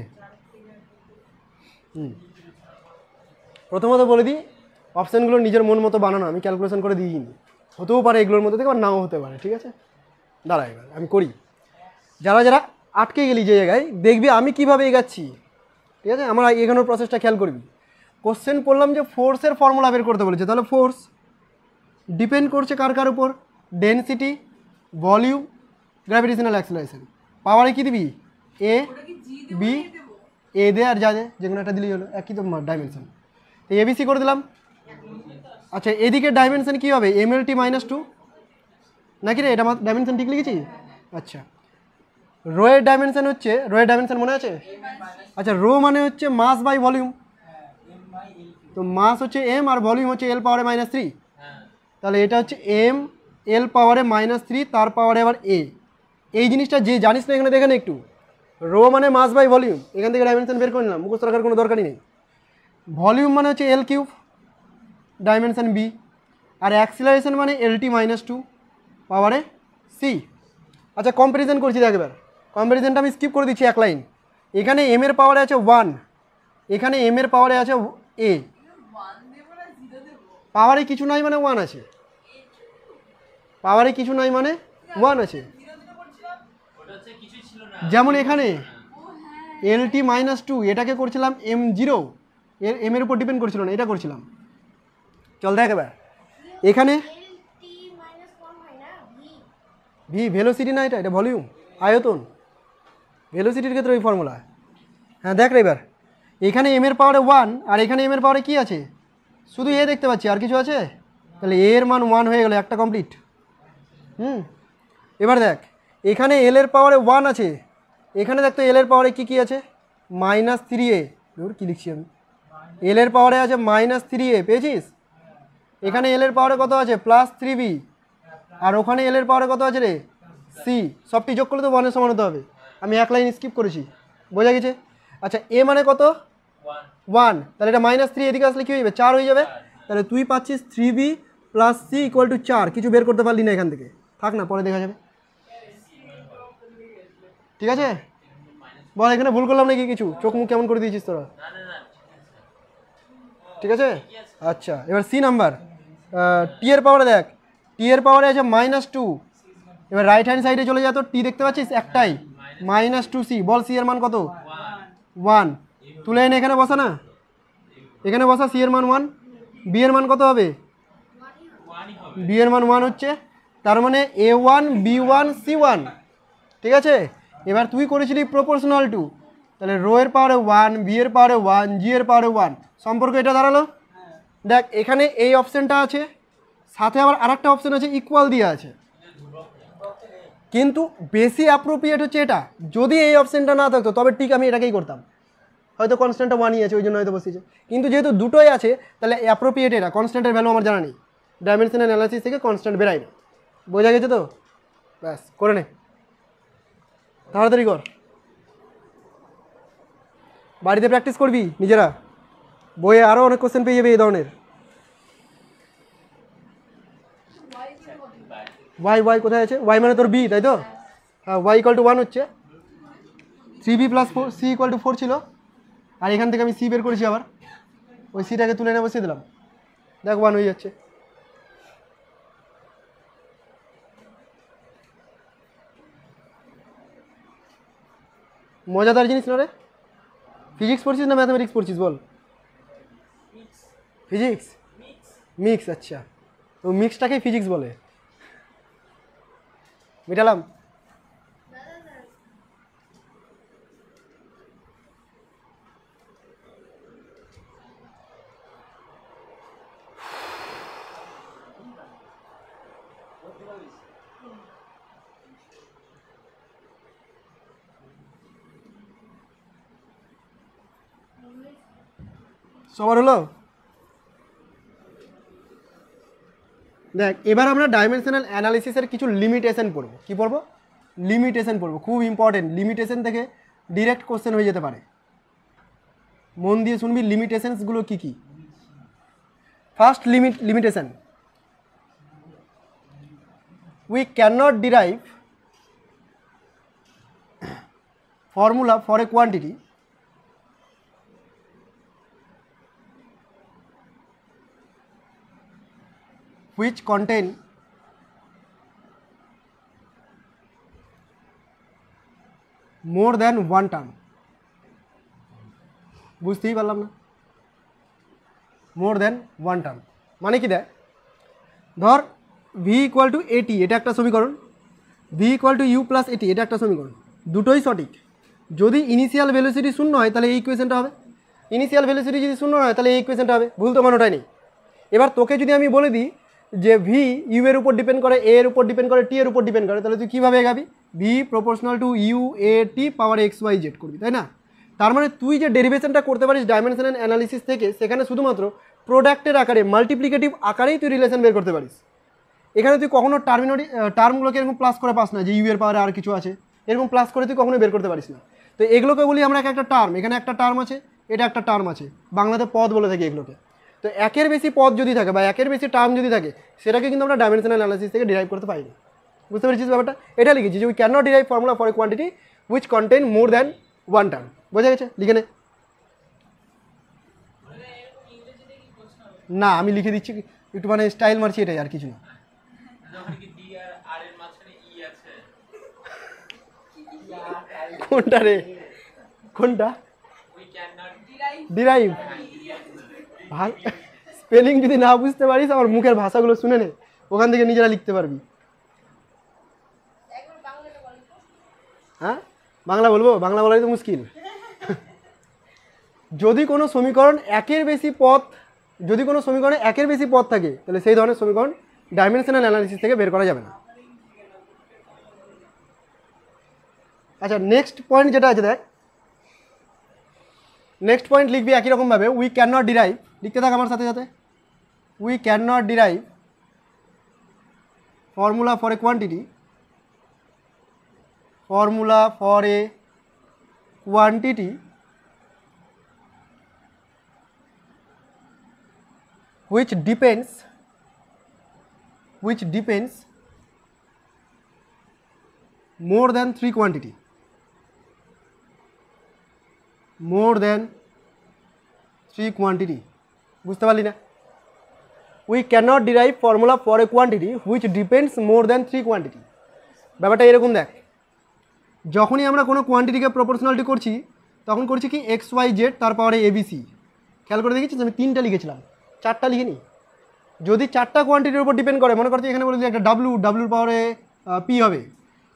প্রথমত বলে দিই অপশানগুলো নিজের মন মতো বানানো, আমি ক্যালকুলেশন করে দিইনি, হতেও পারে এগুলোর মধ্যে থেকে, আবার নাও হতে পারে, ঠিক আছে? দাঁড়া এবার আমি করি, যারা যারা আটকে গেলি যে জায়গায় দেখবি আমি কিভাবে এগাচ্ছি, ঠিক আছে? আমরা এগানোর প্রসেসটা খেয়াল করবি। কোশ্চেন পড়লাম যে ফোর্সের ফর্মুলা বের করতে বলেছে, তাহলে ফোর্স ডিপেন্ড করছে কার কার উপর, ডেনসিটি ভলিউম গ্র্যাভিটেশনাল অ্যাক্সেলারেশন। পাওয়ারে কী দিবি এ বি, এ দে আর যা দে যে কোনো একটা দিলেই হলো, একই তো ডাইমেনশন, তো এবিসি করে দিলাম। আচ্ছা এদিকে ডাইমেনশন কী হবে MLT -2 নাকি রে, এটা আমার ডাইমেনশন ঠিক লিখেছি? আচ্ছা রোয়ের ডাইমেনশন হচ্ছে, রোয়ের ডাইমেনশন মনে আছে? আচ্ছা রো মানে হচ্ছে মাস বাই ভলিউম, তো মাস হচ্ছে এম আর ভলিউম হচ্ছে L পাওয়ারে -3, তাহলে এটা হচ্ছে এম L পাওয়ারে -3 তার পাওয়ারে আবার এ। এই জিনিসটা যে জানিস না এখানে দেখেন একটু, রো মানে মাস বাই ভলিউম, এখান থেকে ডাইমেনশন বের করে নিলাম, মুখস্থ রাখার কোনো দরকারই নেই। ভলিউম মানে হচ্ছে L কিউব ডাইমেনশন বি, আর অ্যাক্সিলারেশন মানে LT -2 পাওয়ারে সি। আচ্ছা কম্প্যারিজন করছি দেখ, এবার কম্প্যারিজনটা আমি স্কিপ করে দিচ্ছি এক লাইন। এখানে এম এর পাওয়ারে আছে 1, এখানে এম এর পাওয়ারে আছে এ, পাওয়ারে কিছু নাই মানে 1 আছে, পাওয়ারে কিছু নাই মানে 1 আছে, যেমন এখানে LT-2 এটাকে করছিলাম M0, এম এর উপর ডিপেন্ড করছিল না, এটা করছিলাম। চল দেখ এবার এখানে ভি ভেলোসিটি না, এটা ভলিউম, আয়তন। ভেলোসিটির ক্ষেত্রে ওই ফর্মুলা। হ্যাঁ দেখ রে এবার এখানে এম এর পাওয়ারে 1 আর এখানে এম এর পাওয়ারে কি আছে, শুধু এ দেখতে পাচ্ছি, আর কিছু আছে? তাহলে এ এর মান 1 হয়ে গেল, একটা কমপ্লিট। এবার দেখ এখানে এল এর পাওয়ারে 1 আছে, এখানে দেখ তো এল এর পাওয়ারে কি আছে, -3a। কি লিখছি আমি, এল এর পাওয়ারে আছে -3a, পেয়েছিস? এখানে এল এর পাওয়ারে কত আছে, +3b, আর ওখানে এল এর পাওয়ারে কত আছে রে, সি। সবটি যোগ করলে তো 1 এর সমান হতে হবে, আমি এক লাইন স্কিপ করেছি, বোঝা গেছে? আচ্ছা এ মানে কত, 1, তাহলে এটা -3 এদিকে আসলে কি হয়ে যাবে, 4 হয়ে যাবে। তাহলে তুই পাচ্ছিস 3b + c = 4। কিছু বের করতে পারলি না এখান থেকে, থাক না, পরে দেখা যাবে। ঠিক আছে, বল এখানে ভুল করলাম নাকি কিছু? চোখ মুখ কেমন করে দিয়েছিস তোরা? ঠিক আছে। আচ্ছা এবার সি নাম্বার, টি এর পাওয়ারে দেখ, টি এর পাওয়ারে আছে -2। এবার রাইট হ্যান্ড সাইডে চলে যা, তো টি দেখতে পাচ্ছিস একটাই, -2c। বল সি এর মান কত, 1। তুলে এনে এখানে বসা না, এখানে বসা, সি এর মান 1, বি এর মান কত হবে, বি এর মান 1 হচ্ছে, তার মানে A1 B1 C1। ঠিক আছে, এবার তুই করেছিলি প্রপোর্শনাল টু, তাহলে রো এর পাওয়ারে 1, বি এর পাওয়ারে 1, জি এর পাওয়ারে 1, সম্পর্ক এটা দাঁড়ালো। দেখ এখানে এই অপশানটা আছে, সাথে আবার আরেকটা অপশান আছে ইকুয়াল দিয়ে আছে, কিন্তু বেশি অ্যাপ্রোপ্রিয়েট হচ্ছে এটা। যদি এই অপশানটা না থাকতো তবে ঠিক আমি এটাকেই করতাম, হয়তো কনস্ট্যান্টটা 1ই আছে ওই জন্য হয়তো বসিয়েছে, কিন্তু যেহেতু দুটোই আছে তাহলে অ্যাপ্রোপ্রিয়েট এটা। কনস্ট্যান্টের ভ্যালু আমার জানা নেই, ডাইমেনশনাল অ্যানালাইসিস থেকে কনস্ট্যান্ট বেরাই না, বোঝা গেছে তো? ব্যাস করে নে, তাড়াতাড়ি কর, বাড়িতে প্র্যাকটিস করবি নিজেরা, বইয়ে আরও অনেক কোশ্চেন পেয়ে যাবে এই ধরনের। ওয়াই কোথায় আছে, ওয়াই মানে তোর বি, তাই তো? হ্যাঁ, y = 1 হচ্ছে, 3b + 4 c = 4 ছিল, আর এখান থেকে আমি সি বের করেছি, আবার ওই সিটাকে তুলে এনে বসিয়ে দিলাম, দেখ 1 হয়ে যাচ্ছে। মজাদার জিনিস না রে? ফিজিক্স পড়ছিস না ম্যাথমেটিক্স পড়ছিস বল? ফিজিক্স মিক্স, আচ্ছা, তো মিক্সটাকেই ফিজিক্স বলে। মিটালাম। সবার হলো? দেখ এবার আমরা ডাইমেনশনাল অ্যানালিসিসের কিছু লিমিটেশন পড়ব। কি পড়ব? লিমিটেশন পড়ব, খুব ইম্পর্টেন্ট। লিমিটেশন থেকে ডিরেক্ট কোশ্চেন হয়ে যেতে পারে, মন দিয়ে শুনবি লিমিটেশনসগুলো কী কী। First limitation, we cannot derive formula for a quantity which contain more than one term। বুঝতেই পারলাম না, মোর দেন ওয়ান টার্ম মানে কি? দেখ ধর ভি ইকুয়াল টু এটি, এটা একটা সমীকরণ, V equal to U plus at, এটা একটা সমীকরণ, দুটোই সঠিক। যদি ইনিশিয়াল ভেলোসিটি শূন্য হয় তাহলে এই ইকুয়েশনটা হবে, ইনিশিয়াল ভেলোসিটি যদি শূন্য হয় তাহলে এই ইকুয়েশনটা হবে, ভুল তো কোনোটাই নেই। এবার তোকে যদি আমি বলে দিই যে ভি ইউ এর উপর ডিপেন্ড করে, এ এর উপর ডিপেন্ড করে, টি এর উপর ডিপেন্ড করে, তাহলে তুই কীভাবে এগাবি? V proportional to u a t power x y z করবি, তাই না? তার মানে তুই যে ডেরিভেশনটা করতে পারিস ডাইমেনশনাল অ্যানালিসিস থেকে, সেখানে শুধুমাত্র প্রোডাক্টের আকারে, মাল্টিপ্লিকেটিভ আকারেই তুই রিলেশন বের করতে পারিস। এখানে তুই কখনো টার্মগুলোকে এরকম প্লাস করে পাস না, যে ইউ এর পাওয়ারে আর কিছু আছে, এরকম প্লাস করে তুই কখনো বের করতে পারিস না। তো এগুলোকে বলি আমরা একটা টার্ম, এখানে একটা টার্ম আছে, এটা একটা টার্ম আছে, বাংলাতে পদ বলে থাকি এগুলোকে। তো একের বেশি পদ যদি থাকে বা একের বেশি টার্ম যদি থাকে, সেটাকে কিন্তু আমরা ডাইমেনশনাল অ্যানালিসিস থেকে ডিরাইভ করতে পারি না। বুঝতে পেরেছিস ব্যাপারটা? এটা লিখেছি যে we can not derive formula for a quantity which contain more than one term. বোঝা গেছে? লিখে নে। না আমি লিখে দিচ্ছি, একটু মানে স্টাইল মারছি, এটাই, আর কিছু না। কোনটা রে, কোনটা? ডিরাইভ। ভাল স্পেলিং যদি না বুঝতে পারিস আমার মুখের ভাষাগুলো শুনে নে, ওখান থেকে নিজেরা লিখতে পারবি। হ্যাঁ বাংলা বলবো, বাংলা বলাই তো মুশকিল। যদি কোনো সমীকরণ একের বেশি পদ, যদি কোনো সমীকরণে একের বেশি পদ থাকে তাহলে সেই ধরনের সমীকরণ ডাইমেনশনাল অ্যানালিসিস থেকে বের করা যাবে না। আচ্ছা নেক্সট পয়েন্ট যেটা আছে দেখ, নেক্সট পয়েন্ট লিখবি একই রকমভাবে, উই ক্যান নট ডিরাইভ, লিখতে থাক আমার সাথে সাথে, we can not derive formula for a quantity, formula for a quantity which depends more than 3 quantity, more than 3 quantity। বুঝতে পারলি না? we cannot derive formula for a quantity which depends more than 3 quantity। ব্যাপারটা এরকম দেখ, যখনই আমরা কোনো কোয়ান্টিটিকে proportionality করছি তখন করছি কি এক্স ওয়াই জেড তার পাওয়ারে এবিসি। খেয়াল করে দেখেছিস আমি 3টা লিখেছিলাম, 4টা লিখিনি। যদি 4টা কোয়ান্টিটির উপর ডিপেন্ড করে, মনে করছি এখানে বলে দিই একটা ডাব্লুর পাওয়ারে পি হবে,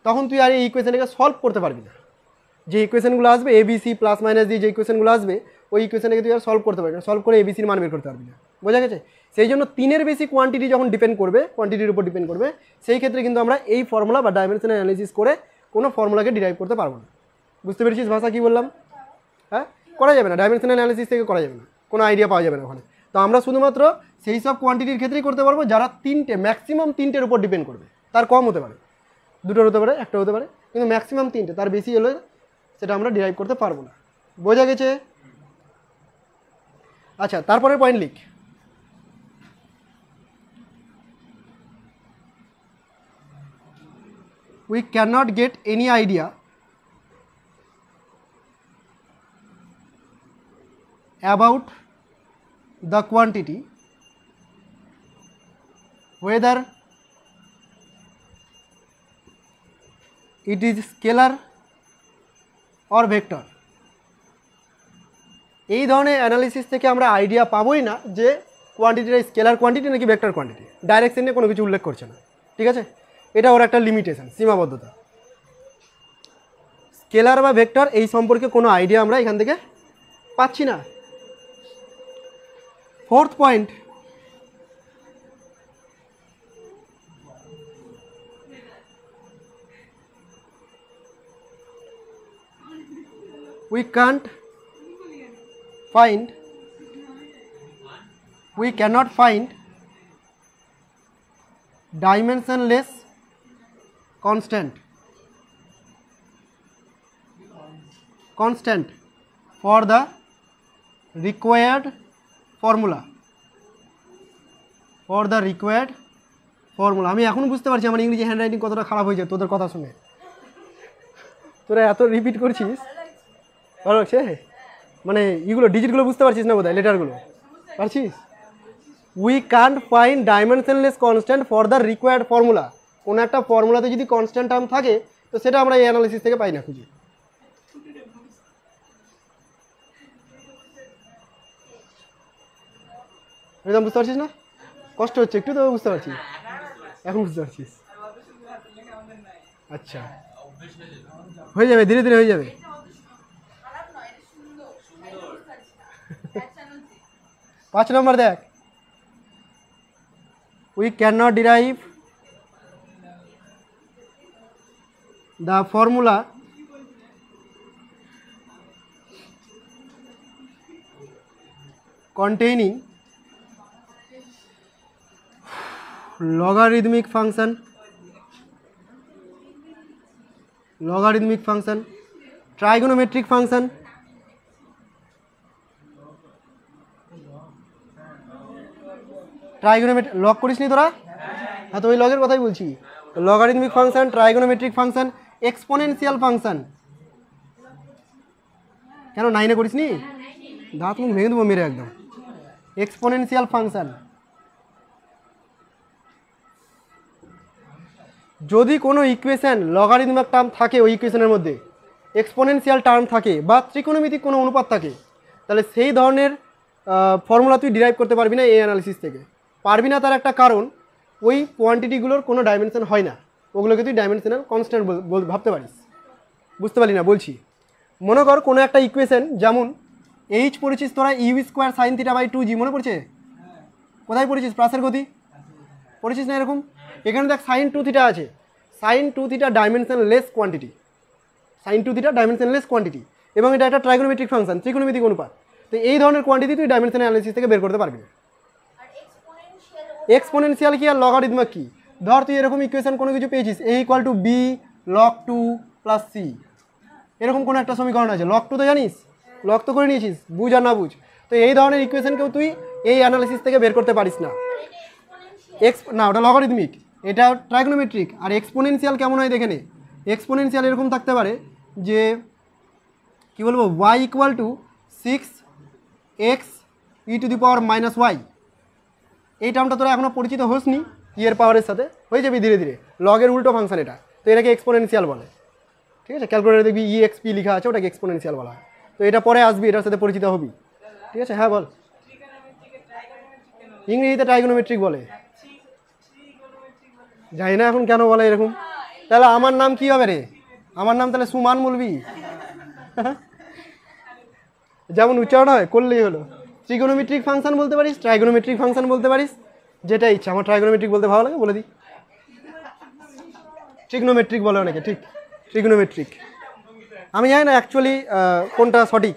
তখন তুই আর এই ইকুয়েশনটাকে সলভ করতে পারবি না। যে ইকুয়েশনগুলো আসবে এবিসি প্লাস মাইনাস দিয়ে যে ইকুয়েশনগুলো আসবে ওই ইকুয়েশনটাকে তুই আর সলভ করতে পারবি না, সলভ করে এবিসির মান বের করতে পারবি না। বোঝা গেছে? সেই জন্য 3-এর বেশি কোয়ান্টিটি যখন ডিপেন্ড করবে, কোয়ান্টিটির উপর ডিপেন্ড করবে, সেই ক্ষেত্রে কিন্তু আমরা এই ফর্মুলা বা ডাইমেনশনাল অ্যানালিসিস করে কোনো ফর্মুলাকে ডিরাইভ করতে পারবো না। বুঝতে পেরেছিস ভাষা কী বললাম? হ্যাঁ করা যাবে না, ডাইমেনশনাল অ্যানালিসিস থেকে করা যাবে না, কোনো আইডিয়া পাওয়া যাবে না ওখানে। তো আমরা শুধুমাত্র সেই সব কোয়ান্টিটির ক্ষেত্রেই করতে পারবো যারা 3টে, ম্যাক্সিমাম 3টের উপর ডিপেন্ড করবে। তার কম হতে পারে, 2টোর হতে পারে, 1টা হতে পারে, কিন্তু ম্যাক্সিমাম 3টে, তার বেশি হলে সেটা আমরা ডিরাইভ করতে পারবো না। বোঝা গেছে? আচ্ছা তারপরের পয়েন্ট লিখ, we cannot get any idea about the quantity whether it is scalar or vector। এই ধরনের অ্যানালিসিস থেকে আমরা আইডিয়া পাবোই না যে কোয়ান্টিটিটা স্কেলার কোয়ান্টিটি নাকি ভেক্টর কোয়ান্টিটি। ডাইরেকশন নিয়ে কোনো কিছু উল্লেখ করছে না, ঠিক আছে? এটা ওর একটা লিমিটেশন, সীমাবদ্ধতা। স্কেলার বা ভেক্টর এই সম্পর্কে কোনো আইডিয়া আমরা এখান থেকে পাচ্ছি না। 4th point, we cannot find dimensionless constant for the required formula, আমি এখন বুঝতে পারছি আমার ইংরেজি হ্যান্ডরাইটিং কতটা খারাপ হয়েছে তোদের কথা শুনে। তোরা এত রিপিট করছিস, ভালো লাগছে? মানে এগুলো ডিজিটগুলো বুঝতে পারছিস না বোধহয়, লেটারগুলো পারছিস? We can't find dimensionless constant for the required formula. কোনো একটা ফর্মুলাতে যদি কনস্ট্যান্ট টার্ম থাকে তো সেটা আমরা এই অ্যানালিসিস থেকে পাই না খুঁজে। একদম বুঝতে পারছিস না? কষ্ট হচ্ছে একটু, তো বুঝতে পারছিস? এখন বুঝতে পারছিস? আচ্ছা হয়ে যাবে, ধীরে ধীরে হয়ে যাবে। 5 নম্বর দেখ, we cannot derive the formula containing logarithmic function, trigonometric function, trigonometric log করিসনি তোরা? হ্যাঁ তো ওই লগের কথাই বলছি। Logarithmic function, trigonometric function, exponential function. কেন 9-এ করিসনি? দাঁত মুখ ভেঙে দেবো মেরে একদম। এক্সপোনেনশিয়াল ফাংশন, যদি কোনো ইকুয়েশন লগারিদমিক টার্ম থাকে ওই ইকুয়েশনের মধ্যে এক্সপোনেনশিয়াল টার্ম থাকে বা ত্রিকোণমিতিক কোনো অনুপাত থাকে, তাহলে সেই ধরনের ফর্মুলা তুই ডিরাইভ করতে পারবি না এই অ্যানালিসিস থেকে। পারবি না তার একটা কারণ, ওই কোয়ান্টিটিগুলোর কোনো ডাইমেনশন হয় না, ওগুলোকে তুই ডাইমেনশনাল কনস্ট্যান্ট ভাবতে পারিস। বুঝতে পারলি না বলছি? মনে কর কোনো একটা ইকুয়েশন, যেমন এইচ পড়েছিস তোরা U square sine theta by 2g, মনে পড়ছে? কোথায় পড়েছিস? প্রাসের গতি পড়েছিস না এরকম? এখানে দেখ সাইন 2 থিটা আছে, sine 2 theta dimensionless quantity, sine 2 theta dimensionless quantity, এবং এটা একটা ট্রাইগোনোমেট্রিক ফাংশন, ত্রিকোণমিতিক অনুপাত। তো এই ধরনের কোয়ান্টিটি তুই ডাইমেনশনাল অ্যানালিসিস থেকে বের করতে পারবি না। এক্সপোনেনশিয়াল কি আর লগারিদমিক কি? ধর তুই এরকম ইকুয়েশন কোনো কিছু পেয়েছিস, a equal to B log 2 plus C, এরকম কোনো একটা সমীকরণ আছে, লগ 2 তো জানিস, লগ তো করে নিয়েছিস, বুঝ আর না বুঝ। তো এই ধরনের ইকুয়েশনকেও তুই এই অ্যানালিসিস থেকে বের করতে পারিস না। না, ওটা লগারিদমিক, এটা ট্রাইগোনোমেট্রিক। আর এক্সপোনেনশিয়াল কেমন হয় দেখে নে। এক্সপোনেনশিয়াল এরকম থাকতে পারে যে কি বলবো, y equal to 6x e to the power minus Y. এই টার্মটা তোরা এখনও পরিচিত হোসনি, ই এর পাওয়ারের সাথে হয়ে যাবি ধীরে ধীরে। লগের উল্টো ফাংশন এটা, তো এটাকে এক্সপোনেনশিয়াল বলে। ঠিক আছে, ক্যালকুলেটারে দেখবি EXP লেখা আছে, ওটাকে এক্সপোনেনশিয়াল বলা হয়। তো এটা পরে আসবি, এটার সাথে পরিচিত হবি। ঠিক আছে, হ্যাঁ বল। ইংরেজিতে ট্রাইগোনোমেট্রিক বলে, জানি না এখন কেন বলে এরকম। তাহলে আমার নাম কি হবে রে? আমার নাম তাহলে সুমান বলবি, যেমন উচ্চারণ হয় করলেই হলো। ট্রিগোনোমেট্রিক ফাংশন বলতে পারিস, ট্রাইগোনোমেট্রিক ফাংশন বলতে পারিস, যেটা ইচ্ছা। আমার ট্রাইগোনোমেট্রিক বলতে ভালো লাগে, বলে দিই। ট্রিগনোমেট্রিক বলে অনেকে, ঠিক, ট্রিগনোমেট্রিক। আমি জানি না অ্যাকচুয়ালি কোনটা সঠিক।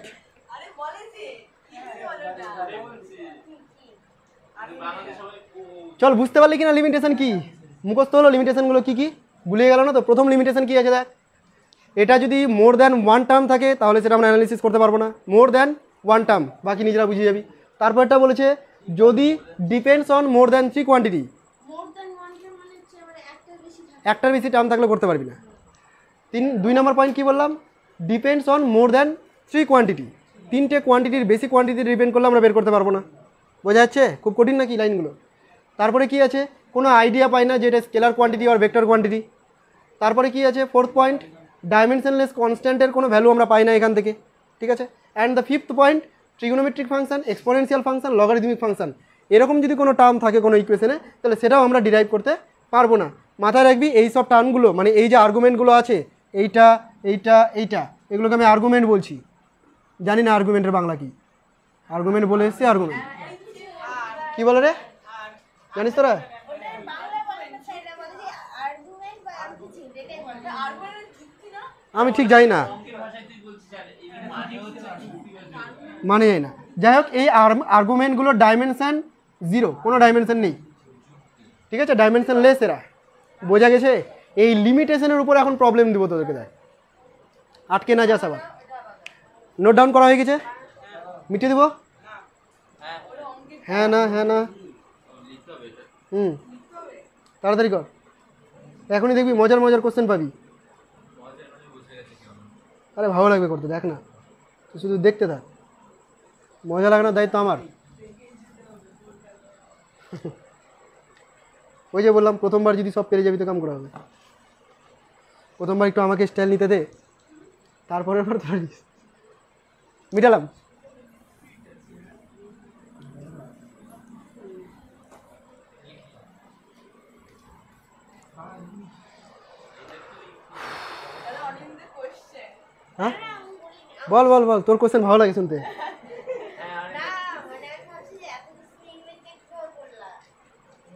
চল, বুঝতে পারলি কিনা লিমিটেশন কি? মুখস্থ হলো লিমিটেশনগুলো কী কী, ভুলে গেল না তো? প্রথম লিমিটেশন কী আছে দেখ, এটা যদি মোর দ্যান ওয়ান টার্ম থাকে তাহলে সেটা আমরা অ্যানালিসিস করতে পারবো না। মোর দ্যান ওয়ান টার্ম, বাকি নিজেরা বুঝিয়ে যাবি। তারপরটা বলেছে যদি depends on more than 3 quantity, একটার বেশি টার্ম থাকলে করতে পারবি না। 2 নম্বর পয়েন্ট কী বললাম, depends on more than 3 quantity, 3টে কোয়ান্টিটির বেশি কোয়ান্টিটি ডিপেন্ড করলে আমরা বের করতে পারবো না। বোঝা যাচ্ছে? খুব কঠিন নাকি লাইনগুলো? তারপরে কি আছে, কোনো আইডিয়া পাই না যে এটা স্কেলার কোয়ান্টিটি আর ভেক্টর কোয়ান্টিটি। তারপরে কি আছে, 4th পয়েন্ট, ডাইমেনশনলেস কনস্ট্যান্টের কোনো ভ্যালু আমরা পাই না এখান থেকে। ঠিক আছে, and the 5th point, trigonometric function, exponential function, logarithmic function, এরকম যদি কোনো টার্ম থাকে কোনো ইকুয়েশনে, তাহলে সেটাও আমরা ডিরাইভ করতে পারবো না। মাথায় রাখবি এই সব টার্মগুলো, মানে এই যে আর্গুমেন্টগুলো আছে, এইটা এইটা এইটা, এগুলোকে আমি আর্গুমেন্ট বলছি। জানি না আর্গুমেন্টের বাংলা কি, আর্গুমেন্ট বলে এসছে। আর্গুমেন্ট কি বলে রে, জানিস তোরা? আমি ঠিক জানি না, মানে জানি না। যাই হোক, এই আর্গুমেন্টগুলোর ডাইমেনশন 0, কোনো ডাইমেনশন নেই। ঠিক আছে, ডাইমেনশন লেস এরা, বোঝা গেছে? এই লিমিটেশনের উপর এখন প্রবলেম দিব তোদেরকে, দেয় আটকে না যাস আবার। নোট ডাউন করা হয়ে গেছে, মিটিয়ে দেবো? হ্যাঁ না, হ্যাঁ না, তাড়াতাড়ি কর, এখনই দেখবি মজার মজার কোশ্চেন পাবি। আরে ভালো লাগবে করতে, দেখ না, তুই শুধু দেখতে থাক, মজা লাগে না দায়িত্ব আমার। ওই যে বললাম, প্রথমবার যদি সব পেরে যাবি তো কাম করা হবে। প্রথমবার একটু আমাকে স্টাইল নিতে দে, তারপরের বার তোরা মিটালাম। হ্যাঁ বল বল বল, তোর কোশ্চেন ভালো লাগে শুনতে।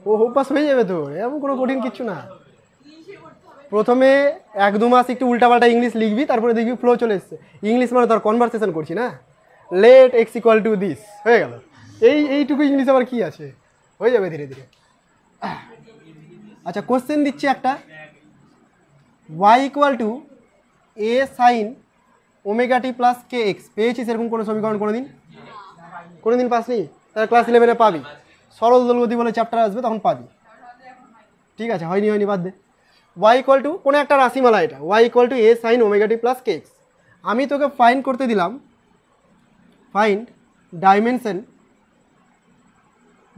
ও অভ্যাস হয়ে যাবে তো, এমন কোনো কঠিন কিচ্ছু না। প্রথমে 1-2 মাস একটু উল্টাপাল্টা ইংলিশ লিখবি, তারপরে দেখবি ফ্লো চলে এসছে। ইংলিশ মানে তোর কনভারসেশন করছি না, let X equal to this, হয়ে গেল। এইটুকু ইংলিশ আবার কি আছে, হয়ে যাবে ধীরে ধীরে। আচ্ছা, কোশ্চেন দিচ্ছি একটা, y equal to a sine omega t plus k x. পেয়েছিস এরকম কোনো সমীকরণ কোনোদিন পাসনি? তাহলে ক্লাস 11-এ পাবি, সরল দলগতি বলে চ্যাপ্টার আসবে, তখন পাবি। ঠিক আছে, হয়নি বাদ দে। y ইকুয়াল টু কোনো একটা রাশিমালা, এটা y equal to a sine omega t plus k x. আমি তোকে ফাইন্ড করতে দিলাম, find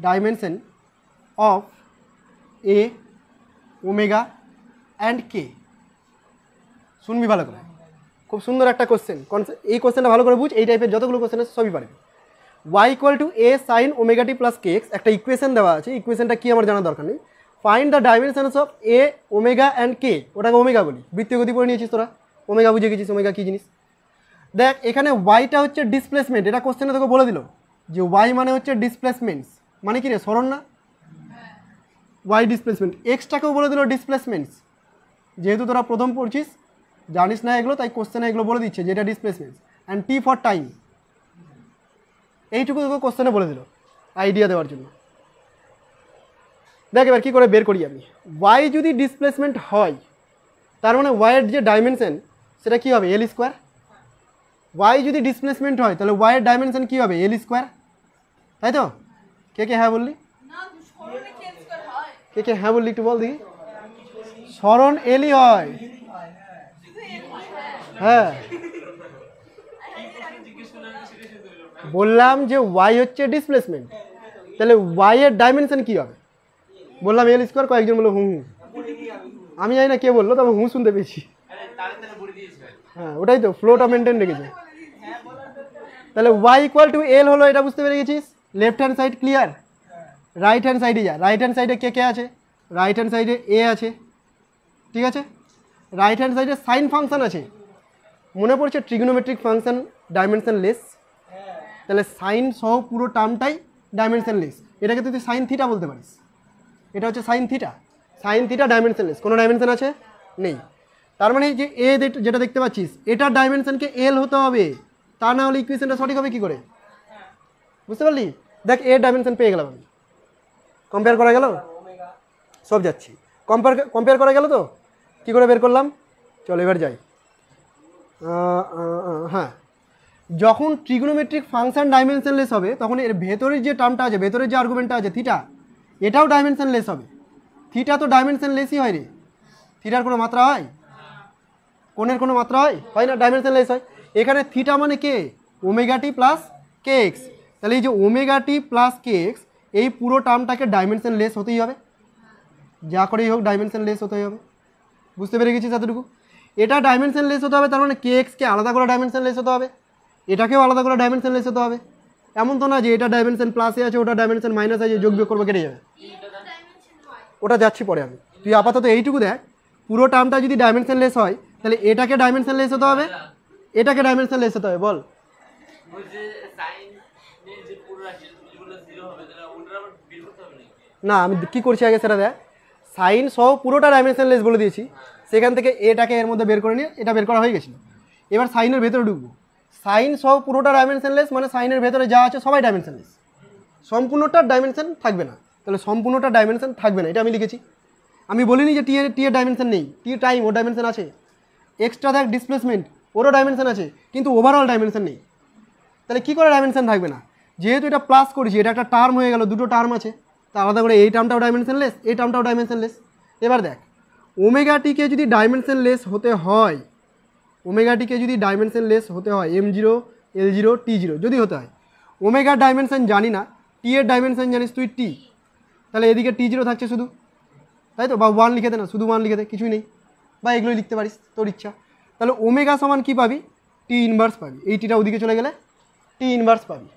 dimension of a omega and k. শুনবি ভালো করে, খুব সুন্দর একটা কোশ্চেন, এই কোশ্চেনটা ভালো করে বুঝ, এই টাইপের যতগুলো কোশ্চেন আছে সবই পারবি। y equal to a sine omega t plus k x, একটা ইকুয়েশন দেওয়া আছে, ইকুয়েশনটা কি আমার জানার দরকার নেই। Find the dimensions of a omega and k, ওটাকে ওমেগা বলি, বৃত্তীয় গতি পড়ে নিয়েছিস তোরা, ওমেগা বুঝে গেছিস ওমেগা কী জিনিস। দেখ এখানে ওয়াইটা হচ্ছে ডিসপ্লেসমেন্ট, এটা কোশ্চেনে তোকে বলে দিল যে ওয়াই মানে হচ্ছে ডিসপ্লেসমেন্টস, মানে কি রে সরণ না, ওয়াই ডিসপ্লেসমেন্ট। এক্সটাকেও বলে দিল ডিসপ্লেসমেন্টস, যেহেতু তোরা প্রথম পড়ছিস জানিস না এগুলো, তাই কোশ্চেনে এগুলো বলে দিচ্ছে যে এটা ডিসপ্লেসমেন্টস। অ্যান্ড টি ফর টাইম, এইটুকু তোকে কোশ্চেনে বলে দিল আইডিয়া দেওয়ার জন্য। দেখ এবার কী করে বের করি আমি, ওয়াই যদি ডিসপ্লেসমেন্ট হয় তার মানে ওয়াইয়ের যে ডাইমেনশন সেটা কী হবে এল স্কোয়ার। ওয়াই যদি ডিসপ্লেসমেন্ট হয় তাহলে ওয়াইয়ের ডাইমেনশন কী হবে এল স্কোয়ার, তাই তো? কে কে হ্যাঁ বললি, কে কে হ্যাঁ বললি একটু বল দেখি। সরণ এলই হয়, হ্যাঁ বললাম যে ওয়াই হচ্ছে ডিসপ্লেসমেন্ট, তাহলে ওয়াইয়ের ডাইমেনশন কী হবে, বললাম এল স্কোয়ার, কয়েকজন বললো হুম হুম, আমি জানি না কে বললো, তবে হুঁ শুনতে পেয়েছি। হ্যাঁ ওটাই তো, ফ্লোটা মেনটেন রেখেছে। তাহলে ওয়াই ইকুয়াল টু এল হলো, এটা বুঝতে পেরে গেছিস। Left hand side clear, right hand সাইডে যা, রাইট হ্যান্ড সাইডে কে কে আছে, রাইট হ্যান্ড সাইডে এ আছে, ঠিক আছে। রাইট হ্যান্ড সাইডে সাইন ফাংশন আছে, মনে পড়ছে ট্রিগোনোমেট্রিক ফাংশন ডাইমেনশনলেস, তাহলে সাইন সহ পুরো টার্মটাই ডাইমেনশনলেস, এটাকে তুই সাইন থিটা বলতে পারিস, এটা হচ্ছে sine theta, sine theta dimensionless, কোনো ডাইমেনশন আছে নেই। তার মানে যে এ যেটা দেখতে পাচ্ছিস এটার ডাইমেনশনকে এল হতে হবে, তা না হলে ইকুয়েশনটা সঠিক হবে কী করে, বুঝতে পারলি। দেখ এর ডাইমেনশন পেয়ে গেলাম আমি, কম্পেয়ার করা গেল, সব যাচ্ছি কম্পেয়ার করা গেল তো, কী করে বের করলাম, চলো এবার যাই। হ্যাঁ যখন ট্রিগোনোমেট্রিক ফাংশন ডাইমেনশনলেস হবে তখন এর ভেতরের যে টার্মটা আছে, ভেতরের যে আর্গুমেন্টটা আছে থিটা, এটাও ডাইমেনশনলেস হবে। থিটা তো ডাইমেনশনলেসই হয় রে, থিটার কোনো মাত্রা হয়, কোণের কোনো মাত্রা হয় না, ডাইমেনশনলেস হয়। এখানে থিটা মানে কে, omega t plus k x, তাহলে এই যে omega t plus k x এই পুরো টার্মটাকে ডাইমেনশনলেস হতেই হবে, যা করেই হোক ডাইমেনশনলেস হতেই হবে, বুঝতে পেরে গেছিস এতটুকু। এটা ডাইমেনশনলেস হতে হবে, তার মানে কে এক্সকে আলাদা করে ডাইমেনশনলেস হতে হবে, এটাকেও আলাদা করে ডাইমেনশনলেস হতে হবে। এমন তো না যে এটা ডাইমেনশন প্লাসে আছে ওটা ডাইমেনশন মাইনাস আছে, যোগ বিয়োগ করবো কেটে যাবে, ওটা যাচ্ছি পরে আমি। তুই আপাতত এইটুকু দেখ, পুরো টার্মটা যদি ডাইমেনশনলেস হয় তাহলে এটাকে ডাইমেনশনলেস হতে হবে, এটাকে ডাইমেনশনলেস হতে হবে। বল না, আমি কী করছি আগে সেটা দেখ, সাইন সহ পুরোটা ডাইমেনশনলেস বলে দিয়েছি, সেখান থেকে এটাকে এর মধ্যে বের করে নিয়ে এটা বের করা হয়ে গেছিলো। এবার সাইনের ভেতরে ঢুকবো, সাইন সহ পুরোটা ডাইমেনশনলেস মানে সাইনের ভেতরে যা আছে সবাই ডাইমেনশনলেস, সম্পূর্ণটার ডাইমেনশন থাকবে না, তাহলে সম্পূর্ণটা ডাইমেনশন থাকবে না, এটা আমি লিখেছি। আমি বলিনি যে টি এর ডাইমেনশন নেই, টি টাইম ওর ডাইমেনশন আছে, এক্সট্রা দেখ ডিসপ্লেসমেন্ট ওরও ডাইমেনশন আছে, কিন্তু ওভারঅল ডাইমেনশন নেই। তাহলে কী করে ডাইমেনশন থাকবে না, যেহেতু এটা প্লাস করেছি, এটা একটা টার্ম হয়ে গেল, দুটো টার্ম আছে, তা আলাদা করে এই টার্মটাও ডাইমেনশনলেস, এই টার্মটাও ডাইমেনশনলেস। এবার দেখ ওমেগা টিকে যদি ডাইমেনশনলেস হতে হয়, ওমেগা টিকে যদি ডাইমেনশনলেস হতে হয় M0 L0 T0 যদি হতে হয়, ওমেগার ডাইমেনশন জানি না, টি এর ডাইমেনশন জানিস তুই টি, তাহলে এদিকে T0 থাকছে শুধু, তাই তো, বা 1 লিখে দে না, শুধু 1 লিখে দে, কিছুই নেই, বা এগুলোই লিখতে পারিস তোর ইচ্ছা। তাহলে ওমেগা সমান কী পাবি, টি ইনভার্স পাবি, এই টিটা ওদিকে চলে গেলে টি ইনভার্স পাবি।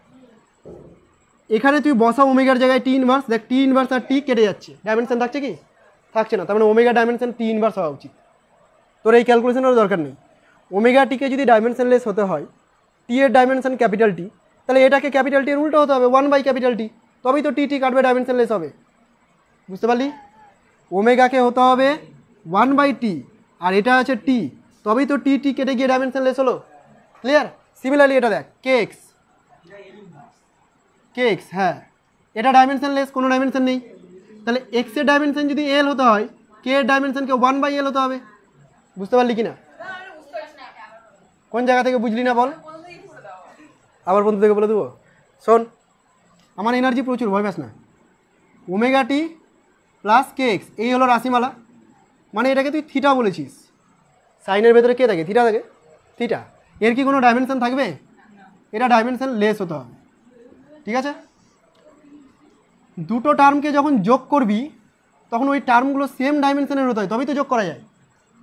এখানে তুই বসা ওমেগার জায়গায় টি ইনভার্স, দেখ টি ইনভার্স আর টি কেটে যাচ্ছে, ডাইমেনশন থাকছে কি, থাকছে না, তার মানে ওমেগা ডাইমেনশন টি ইনভার্স হওয়া উচিত, তোর এই ক্যালকুলেশনের দরকার নেই। ওমেগা টিকে যদি ডাইমেনশনলেস হতে হয়, টি এর ডাইমেনশন ক্যাপিটাল টি, তাহলে এটাকে ক্যাপিটাল টি এর উল্টো হতে হবে 1/T, তবেই তো টি কাটবে, ডাইমেনশনলেস হবে, বুঝতে পারলি। ওমেগাকে হতে হবে 1/T আর এটা আছে টি, তবেই তো টি কেটে গিয়ে ডাইমেনশনলেস হলো, ক্লিয়ার। সিমিলারলি এটা দেখ কে এক্স, হ্যাঁ এটা ডাইমেনশনলেস, কোনো ডাইমেনশন নেই, তাহলে এক্স এর ডাইমেনশন যদি এল হতে হয়, কে এর ডাইমেনশনকে 1/L হতে হবে, বুঝতে পারলি কি না, কোন জায়গা থেকে বুঝলি না বল, আবার বন্ধু থেকে বলে দেবো। শোন আমার এনার্জি প্রচুর, ভয় পাস না। Omega t plus k x এই হলো রাশিমালা, মানে এটাকে তুই থিটা বলেছিস, সাইনের ভেতরে কে থাকে, থিটা থাকে, থিটা, এর কি কোনো ডাইমেনশন থাকবে, এটা ডাইমেনশন লেস হতে হবে, ঠিক আছে। দুটো টার্মকে যখন যোগ করবি তখন ওই টার্মগুলো সেম ডাইমেনশনের হতে হয়, তবেই তো যোগ করা যায়,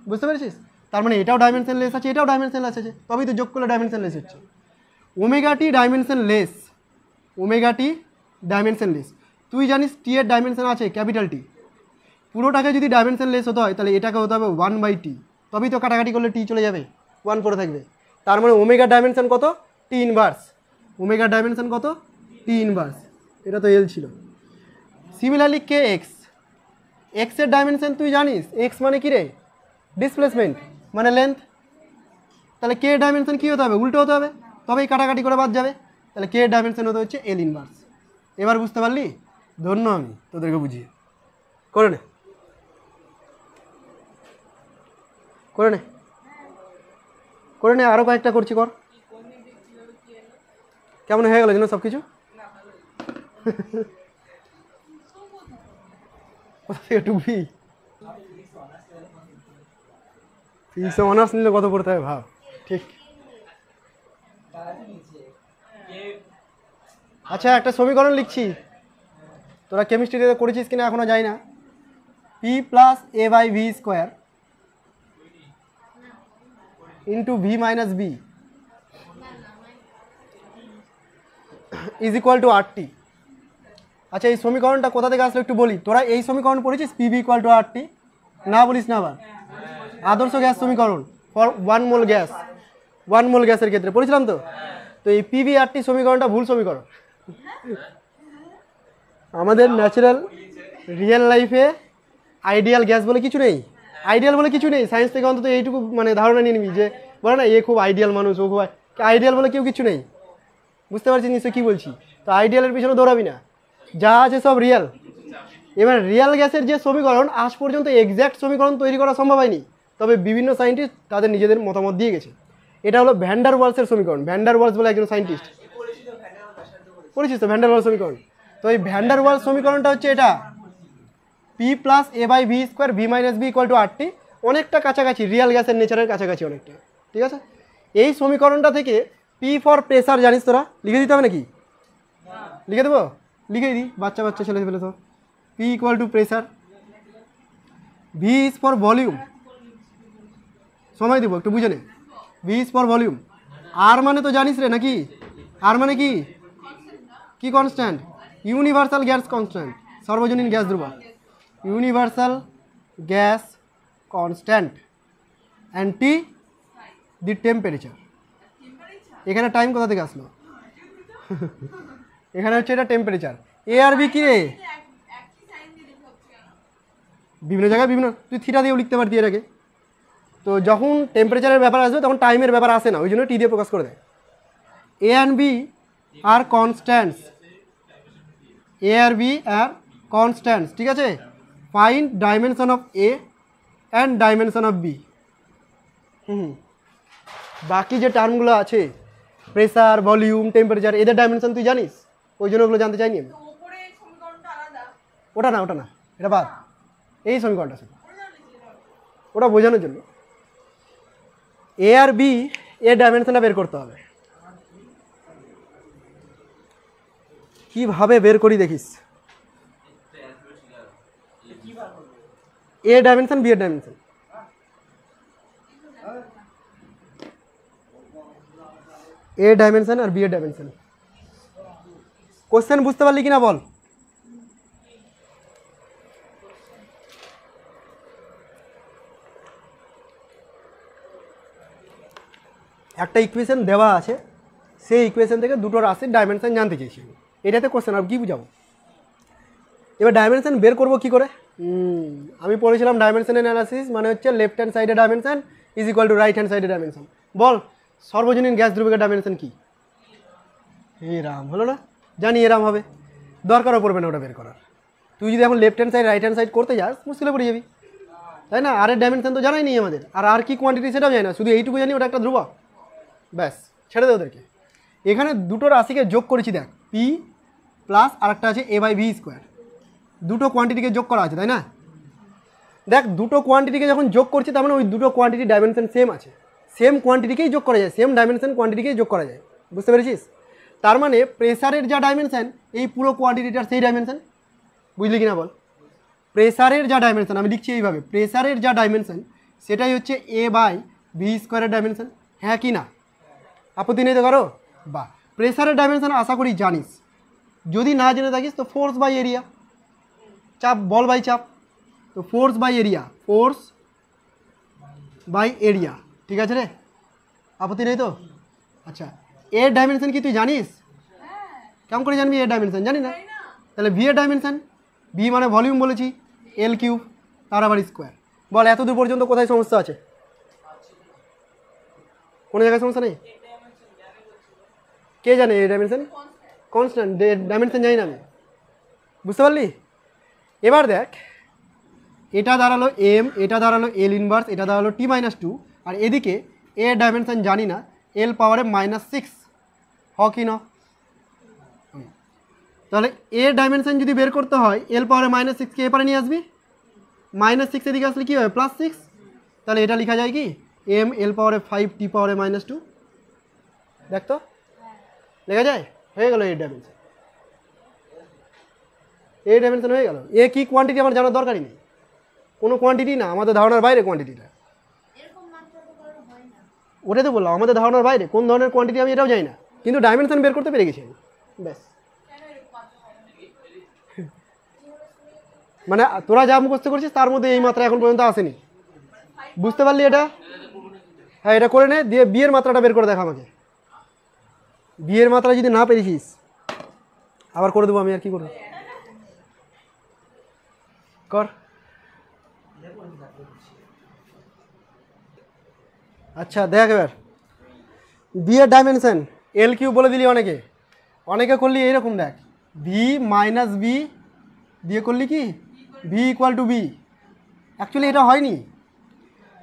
বুঝতে পেরেছিস। তার মানে এটাও ডাইমেনশনলেস আছে, এটাও ডাইমেনশনলেস আছে, তবেই তো যোগ করলে ডাইমেনশনলেস হচ্ছে। Omega t dimensionless, omega t dimensionless. তুই জানিস টি এর ডাইমেনশন আছে ক্যাপিটাল টি, পুরোটাকে যদি ডাইমেনশনলেস হতে হয় তাহলে এটাকে হতে হবে 1/t, তবেই তো কাটাকাটি করলে টি চলে যাবে, 1 পড়ে থাকবে। তার মানে ওমেগার ডাইমেনশন কত? টি ইনভার্স। ওমেগার ডাইমেনশন কত? টি ইনভার্স। এটা তো এল ছিল। সিমিলারলি কে এক্স, এক্সের ডাইমেনশন তুই জানিস, এক্স মানে কি রে? ডিসপ্লেসমেন্ট মানে লেন্থ। তাহলে কে ডাইমেনশন কী হতে হবে? উল্টো হতে হবে, তবেই কাটাকাটি করে বাদ যাবে। তাহলে কে ডাইমেনশন হতে হচ্ছে এল ইনভার্স। এবার বুঝতে পারলি? ধন্য আমি তোদেরকে বুঝিয়ে। করে নে, করে নে, করে নে, আরও কয়েকটা করছি, কর। কেমন হয়ে গেল যেন সব কিছু? কোথা থেকে টুকবি? ফিজিক্সে অনার্স নিলে কত পড়তে হবে ভাব। ঠিক। আচ্ছা, একটা সমীকরণ লিখছি, তোরা কেমিস্ট্রিতে করেছিস কিনা এখনো যাই না। P plus A by V square into V minus B is equal to RT। আচ্ছা, এই সমীকরণটা কোথা থেকে আসলে একটু বলি। তোরা এই সমীকরণ পড়েছিস, পিভি ইকুয়াল টু RT? না বলিস না আবার। আদর্শ গ্যাস সমীকরণ ফর 1 মোল গ্যাস, 1 মোল গ্যাসের ক্ষেত্রে পড়েছিলাম তো। তো এই পিভি RT সমীকরণটা ভুল সমীকরণ। আমাদের ন্যাচারাল রিয়েল লাইফে আইডিয়াল গ্যাস বলে কিছু নেই, আইডিয়াল বলে কিছু নেই। সায়েন্স থেকে অন্তত এইটুকু মানে ধারণা নিয়ে নিবি যে বলে না এ খুব আইডিয়াল মানুষ, ও খুব আইডিয়াল বলে কেউ কিছু নেই। বুঝতে পারছিস নিশ্চয়ই কী বলছি? তো আইডিয়ালের পিছনে দৌড়াবি না, যা আছে সব রিয়াল। এবার রিয়াল গ্যাসের যে সমীকরণ, আজ পর্যন্ত এক্স্যাক্ট সমীকরণ তৈরি করা সম্ভব হয়নি, তবে বিভিন্ন সায়েন্টিস্ট তাদের নিজেদের মতামত দিয়ে গেছে। এটা হলো ভ্যান ডার ওয়ালসের সমীকরণ। ভ্যান ডার ওয়ালস বলে একজন সায়েন্টিস্ট, পড়েছিস তো ভ্যান ডার ওয়ালস সমীকরণ? তো এই ভ্যান ডার ওয়ালস সমীকরণটা হচ্ছে এটা, P plus A by V square V minus B equal to RT। অনেকটা কাছাকাছি, রিয়াল গ্যাসের নেচারের কাছাকাছি অনেকটা, ঠিক আছে? এই সমীকরণটা থেকে পি ফর প্রেসার জানিস তোরা, লিখে দিতে হবে নাকি? লিখে দেবো, লিখে দিই, বাচ্চা বাচ্চা ছেলে ফেলে তো। P equal to pressure, V is for volume, সময় দিব একটু বুঝে নে। V is for volume. আর মানে তো জানিস রে নাকি? আর মানে কি? কি কনস্ট্যান্ট? ইউনিভার্সাল গ্যাস কনস্ট্যান্ট, সর্বজনীন গ্যাস ধ্রুবক, universal gas constant. And T the temperature. এখানে টাইম কোথা থেকে আসলো? এখানে হচ্ছে এটা টেম্পারেচার। এ আর বি কি রে? বিভিন্ন জায়গায় বিভিন্ন, তুই থিটা দিয়েও লিখতে পারতি এর আগে। তো যখন টেম্পারেচারের ব্যাপার আসবে তখন টাইমের ব্যাপার আসে না, ওই জন্য টি দিয়ে প্রকাশ করে দেয়। A and b are constants, a আর বি আর কনস্ট্যান্টস, ঠিক আছে? Find dimension of a and dimension of b. বাকি যে টার্মগুলো আছে, প্রেসার, ভলিউম, টেম্পারেচার, এদের ডাইমেনশন তুই জানিস, ওই জন্য ওগুলো জানতে চাইনি আমি। ওটা না, ওটা না, এটা বাদ, এই সমীকরণটা শুধু, ওটা বোঝানোর জন্য। এ আর বি এর ডাইমেনশনটা বের করতে হবে। কিভাবে বের করি দেখিস। এ ডাইমেনশন, বি এর ডাইমেনশন। এ ডাইমেনশন আর বি এর ডাইমেনশন। কোশ্চেন বুঝতে পারলি কিনা বল? একটা ইকুয়েশন দেওয়া আছে, সেই ইকুয়েশন থেকে দুটো রাশির ডাইমেনশন জানতে চেয়েছি। এটাতে কোশ্চেন আর কি বুঝাবো। এবার ডাইমেনশন বের করবো কি করে? আমি পড়েছিলাম ডাইমেনশন অ্যানালিসিস মানে হচ্ছে লেফট হ্যান্ড সাইডে dimension is equal two right hand সাইডে ডাইমেনশন। বল সর্বজনীন গ্যাস ধ্রুবকের ডাইমেনশন কি? এরাম হলো না? জানি এরাম হবে, দরকারও পড়বে না ওটা বের করার। তুই যদি এখন left hand side right hand side করতে যাস মুশকিলে পড়ে যাবি, তাই না? আর এর ডাইমেনশন তো জানাই নেই আমাদের, আর কি কোয়ান্টিটি সেটাও জানি না, শুধু এইটুকু জানি ওটা একটা ধ্রুবক, ব্যাস ছেড়ে দে ওদেরকে। এখানে দুটো রাশিকে যোগ করেছি, দেখ পি প্লাস আর একটা আছে এ বাই ভি স্কোয়ার, দুটো কোয়ান্টিটিকে যোগ করা আছে, তাই না? দেখ দুটো কোয়ান্টিটিকে যখন যোগ করছি তার মানে ওই দুটো কোয়ান্টিটি ডাইমেনশন সেম আছে, সেম কোয়ান্টিটিকেই যোগ করা যায়, সেম ডাইমেনশন কোয়ান্টিটিকেই যোগ করা যায়, বুঝতে পেরেছিস? তার মানে প্রেসারের যা ডাইমেনশন এই পুরো কোয়ান্টিটিটার সেই ডাইমেনশন, বুঝলি কিনা বল? প্রেসারের যা ডাইমেনশন আমি লিখছি এইভাবে, প্রেসারের যা ডাইমেনশন সেটাই হচ্ছে এ বাই ভি স্কোয়ারের ডাইমেনশন, হ্যাঁ কি না? আপত্তি নেই তো কারো? বা প্রেসারের ডাইমেনশন আশা করি জানিস, যদি না জেনে থাকিস তো ফোর্স বাই এরিয়া, চাপ বল বাই চাপ, তো force by area, force by area, ঠিক আছে রে? আপত্তি নেই তো? আচ্ছা, এর ডাইমেনশন কি তুই জানিস? কেমন করে জানবি এর ডাইমেনশন? জানি না। তাহলে ভি এর ডাইমেনশন, ভি মানে ভলিউম বলেছি, এল কিউব তার আবার স্কোয়ার। বল এত দূর পর্যন্ত কোথায় সমস্যা আছে? কোনো জায়গায় সমস্যা নেই? কে জানে এর ডাইমেনশন? কনস্ট্যান্ট ডাইমেনশন জানি না আমি, বুঝতে পারলি? এবার দেখ, এটা দাঁড়ালো এম, এটা দাঁড়ালো এল ইনভার্স, এটা দাঁড়ালো t-2, আর এদিকে এর ডাইমেনশন জানি না, এল পাওয়ারে -6, হ কি না? তাহলে এর ডাইমেনশন যদি বের করতে হয় এল পাওয়ারে -6কে এপারে নিয়ে আসবি, -6 এদিকে আসলে কী হবে? +6। তাহলে এটা লেখা যায় কি এম এল পাওয়ারে 5 টি পাওয়ারে -2, দেখ তো লেখা যায়? হয়ে গেল এর ডাইমেনশন, এই ডাইমেনশন হয়ে গেল। এ কি কোয়ান্টিটি আমার জানার দরকারই নেই, কোনো কোয়ান্টিটি না, আমাদের ধারণার বাইরে কোয়ান্টিটিটা। ওটাই তো বললাম, আমাদের ধারণার বাইরে কোন ধরনের কোয়ান্টিটি আমি এটাও জানি না, কিন্তু ডাইমেনশন বের করতে পেরে গেছি আমি, ব্যাস। মানে তোরা যা মুখস্থ করছিস তার মধ্যে এই মাত্রা এখন পর্যন্ত আসেনি, বুঝতে পারলি এটা? হ্যাঁ, এটা করে নে, দিয়ে বিয়ের মাত্রাটা বের করে দেখা আমাকে। বিয়ের মাত্রা যদি না পেরেছিস আবার করে দেবো আমি, আর কি করবো, কর। আচ্ছা দেখ এবার বিয়ের ডাইমেনশন এল কিউব বলে দিলি অনেকে, অনেকে করলি এইরকম, দেখ ভি মাইনাস বি দিয়ে করলি কি V equal to B. Actually এটা হয়নি,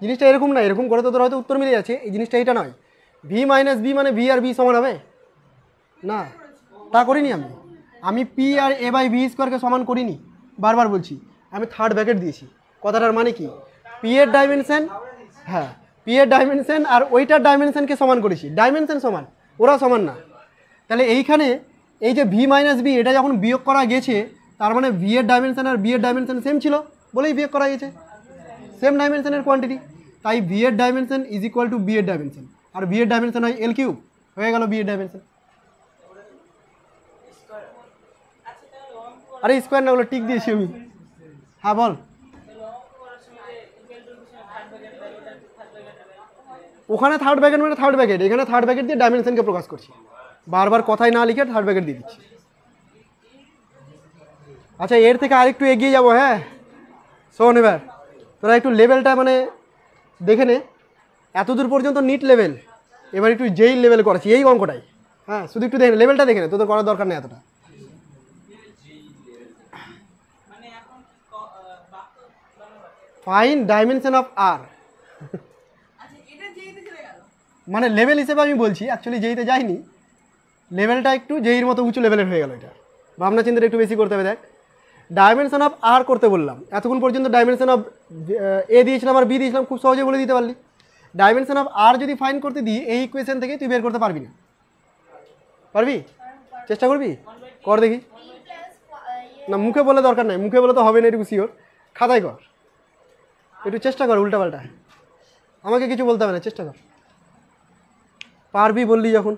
জিনিসটা এরকম না, এরকম করে তো তোর হয়তো উত্তর মিলে যাচ্ছে, এই জিনিসটা এটা নয়। ভি মাইনাস বি মানে ভি আর বি সমান হবে না, তা করিনি আমি। আমি পি আর এ বাই ভি স্কোয়ারকে সমান করিনি, বারবার বলছি, আমি থার্ড ব্র্যাকেট দিয়েছি। কথাটার মানে কি, পি এর ডাইমেনশন, হ্যাঁ পি এর ডাইমেনশন আর ওইটার ডাইমেনশনকে সমান করেছি, ডাইমেনশন সমান, ওরা সমান না। তাহলে এইখানে এই যে ভি মাইনাস বি এটা যখন বিয়োগ করা গেছে, তার মানে ভি এর ডাইমেনশন আর বি এর ডাইমেনশন সেম ছিল বলেই বিয়োগ করা গেছে, সেম ডাইমেনশনের কোয়ান্টিটি। তাই ভি এর dimension is equal to B এর ডাইমেনশন, আর বি এর ডাইমেনশন হয় এল কিউব, হয়ে গেল বি এর ডাইমেনশন। আরে স্কোয়ার না, ওগুলো টিক দিয়েছি আমি। হ্যাঁ বল, ওখানে থার্ড ব্র্যাকেট মানে থার্ড ব্র্যাকেট, এখানে থার্ড ব্র্যাকেট দিয়ে ডাইমেনশনকে প্রকাশ করছি, বারবার কথাই না লিখে থার্ড ব্র্যাকেট দিয়ে দিচ্ছি। আচ্ছা এর থেকে আরেকটু এগিয়ে যাবো, হ্যাঁ শোন, এবার তোরা একটু লেভেলটা মানে দেখে নে, এত দূর পর্যন্ত নিট লেভেল, এবার একটু যেই লেভেল করেছি এই অঙ্কটাই, হ্যাঁ শুধু একটু দেখে লেভেলটা দেখে নে, তোদের করার দরকার নেই এতটা। ফাইন ডাইমেনশন অফ আর, মানে লেভেল হিসেবে আমি বলছি, অ্যাকচুয়ালি যেইতে যাইনি, লেভেলটা একটু যেইর মতো উঁচু লেভেলের হয়ে গেল, এটা ভাবনা চিন্তাটা একটু বেশি করতে হবে। দেখ ডাইমেনশন অফ আর করতে বললাম, এতক্ষণ পর্যন্ত ডাইমেনশন অফ এ দিয়েছিলাম আর বি দিয়েছিলাম, খুব সহজে বলে দিতে পারলি। ডাইমেনশন অফ আর যদি ফাইন করতে দিই এই ইকুয়েশন থেকে তুই বের করতে পারবি না, পারবি? চেষ্টা করবি, কর দেখি। না মুখে বলে দরকার নাই, মুখে বলে তো হবে না, একটু শিওর, খাতায় কর, একটু চেষ্টা কর, উল্টাপাল্টা আমাকে কিছু বলতে হবে না, চেষ্টা কর। পারবি বললি যখন,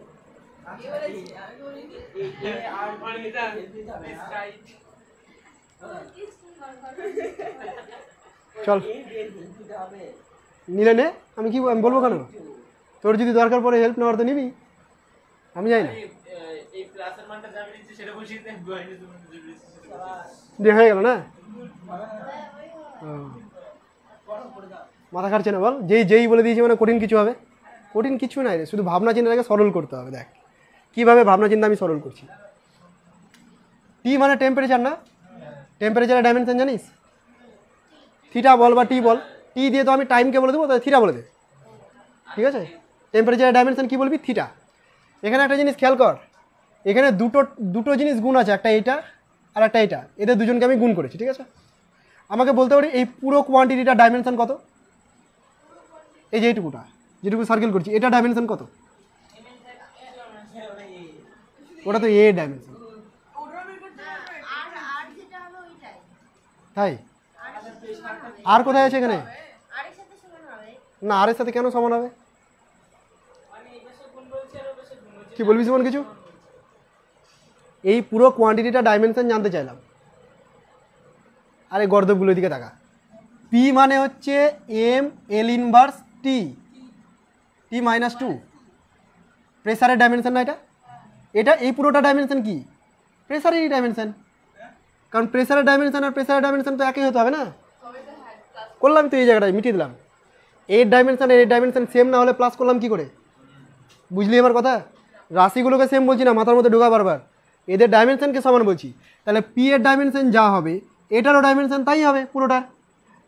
চল নিলে নে, আমি কি আমি বলবো কেন, তোর যদি দরকার পড়ে হেল্প নেওয়ার তো নিবি, আমি যাই না। দিয়ে হয়ে গেল না, মাথা খাটছে না বল, যেই বলে দিয়েছি মানে কঠিন কিছু হবে, কঠিন কিছু নাই রে, শুধু ভাবনা চিন্তাটাকে সরল করতে হবে। দেখ কীভাবে ভাবনা চিন্তা আমি সরল করছি। টি মানে টেম্পারেচার না, টেম্পারেচারের ডাইমেনশন জানিস? থিটা বল বা টি বল, টি দিয়ে তো আমি টাইমকে বলে দেবো, তাহলে থিটা বলে দে, ঠিক আছে? টেম্পারেচারের ডাইমেনশন কী বলবি? থিটা। এখানে একটা জিনিস খেয়াল কর, এখানে দুটো জিনিস গুণ আছে, একটা এইটা আর একটা এইটা, এদের দুজনকে আমি গুণ করেছি, ঠিক আছে? আমাকে বলতে পারি এই পুরো কোয়ান্টিটিটার ডাইমেনশন কত, এই যে এইটুকুটা যেটুকু সার্কেল করছি এটা ডাইমেনশন কত? ওটা তো এ ডাইমেনশন, তাই আর কোথায় আছে এখানে? না আর এর সাথে কেন সমান হবে? কি বলবি সুমন কিছু? এই পুরো কোয়ান্টিটিটা ডাইমেনশন জানতে চাইলাম। আরে গর্দবগুলোর দিকে তাকা। পি মানে হচ্ছে এম এল ইনভার্স টি, টি মাইনাস টু। প্রেসারের ডাইমেনশন না এটা? এটা এই পুরোটা ডাইমেনশন কি? প্রেসারেরই ডাইমেনশন। কারণ প্রেসারের ডাইমেনশন আর প্রেসারের ডাইমেনশন তো একই হতে হবে না? করলাম তো এই জায়গাটায় মিটিয়ে দিলাম। এর ডাইমেনশন এর ডাইমেনশন সেম না হলে প্লাস করলাম কি করে? বুঝলি আমার কথা? রাশিগুলোকে সেম বলছি না, মাথার মধ্যে ঢোকা বারবার। এদের ডাইমেনশনকে সমান বলছি। তাহলে পি এর ডাইমেনশন যা হবে এটারও ডাইমেনশন তাই হবে পুরোটার।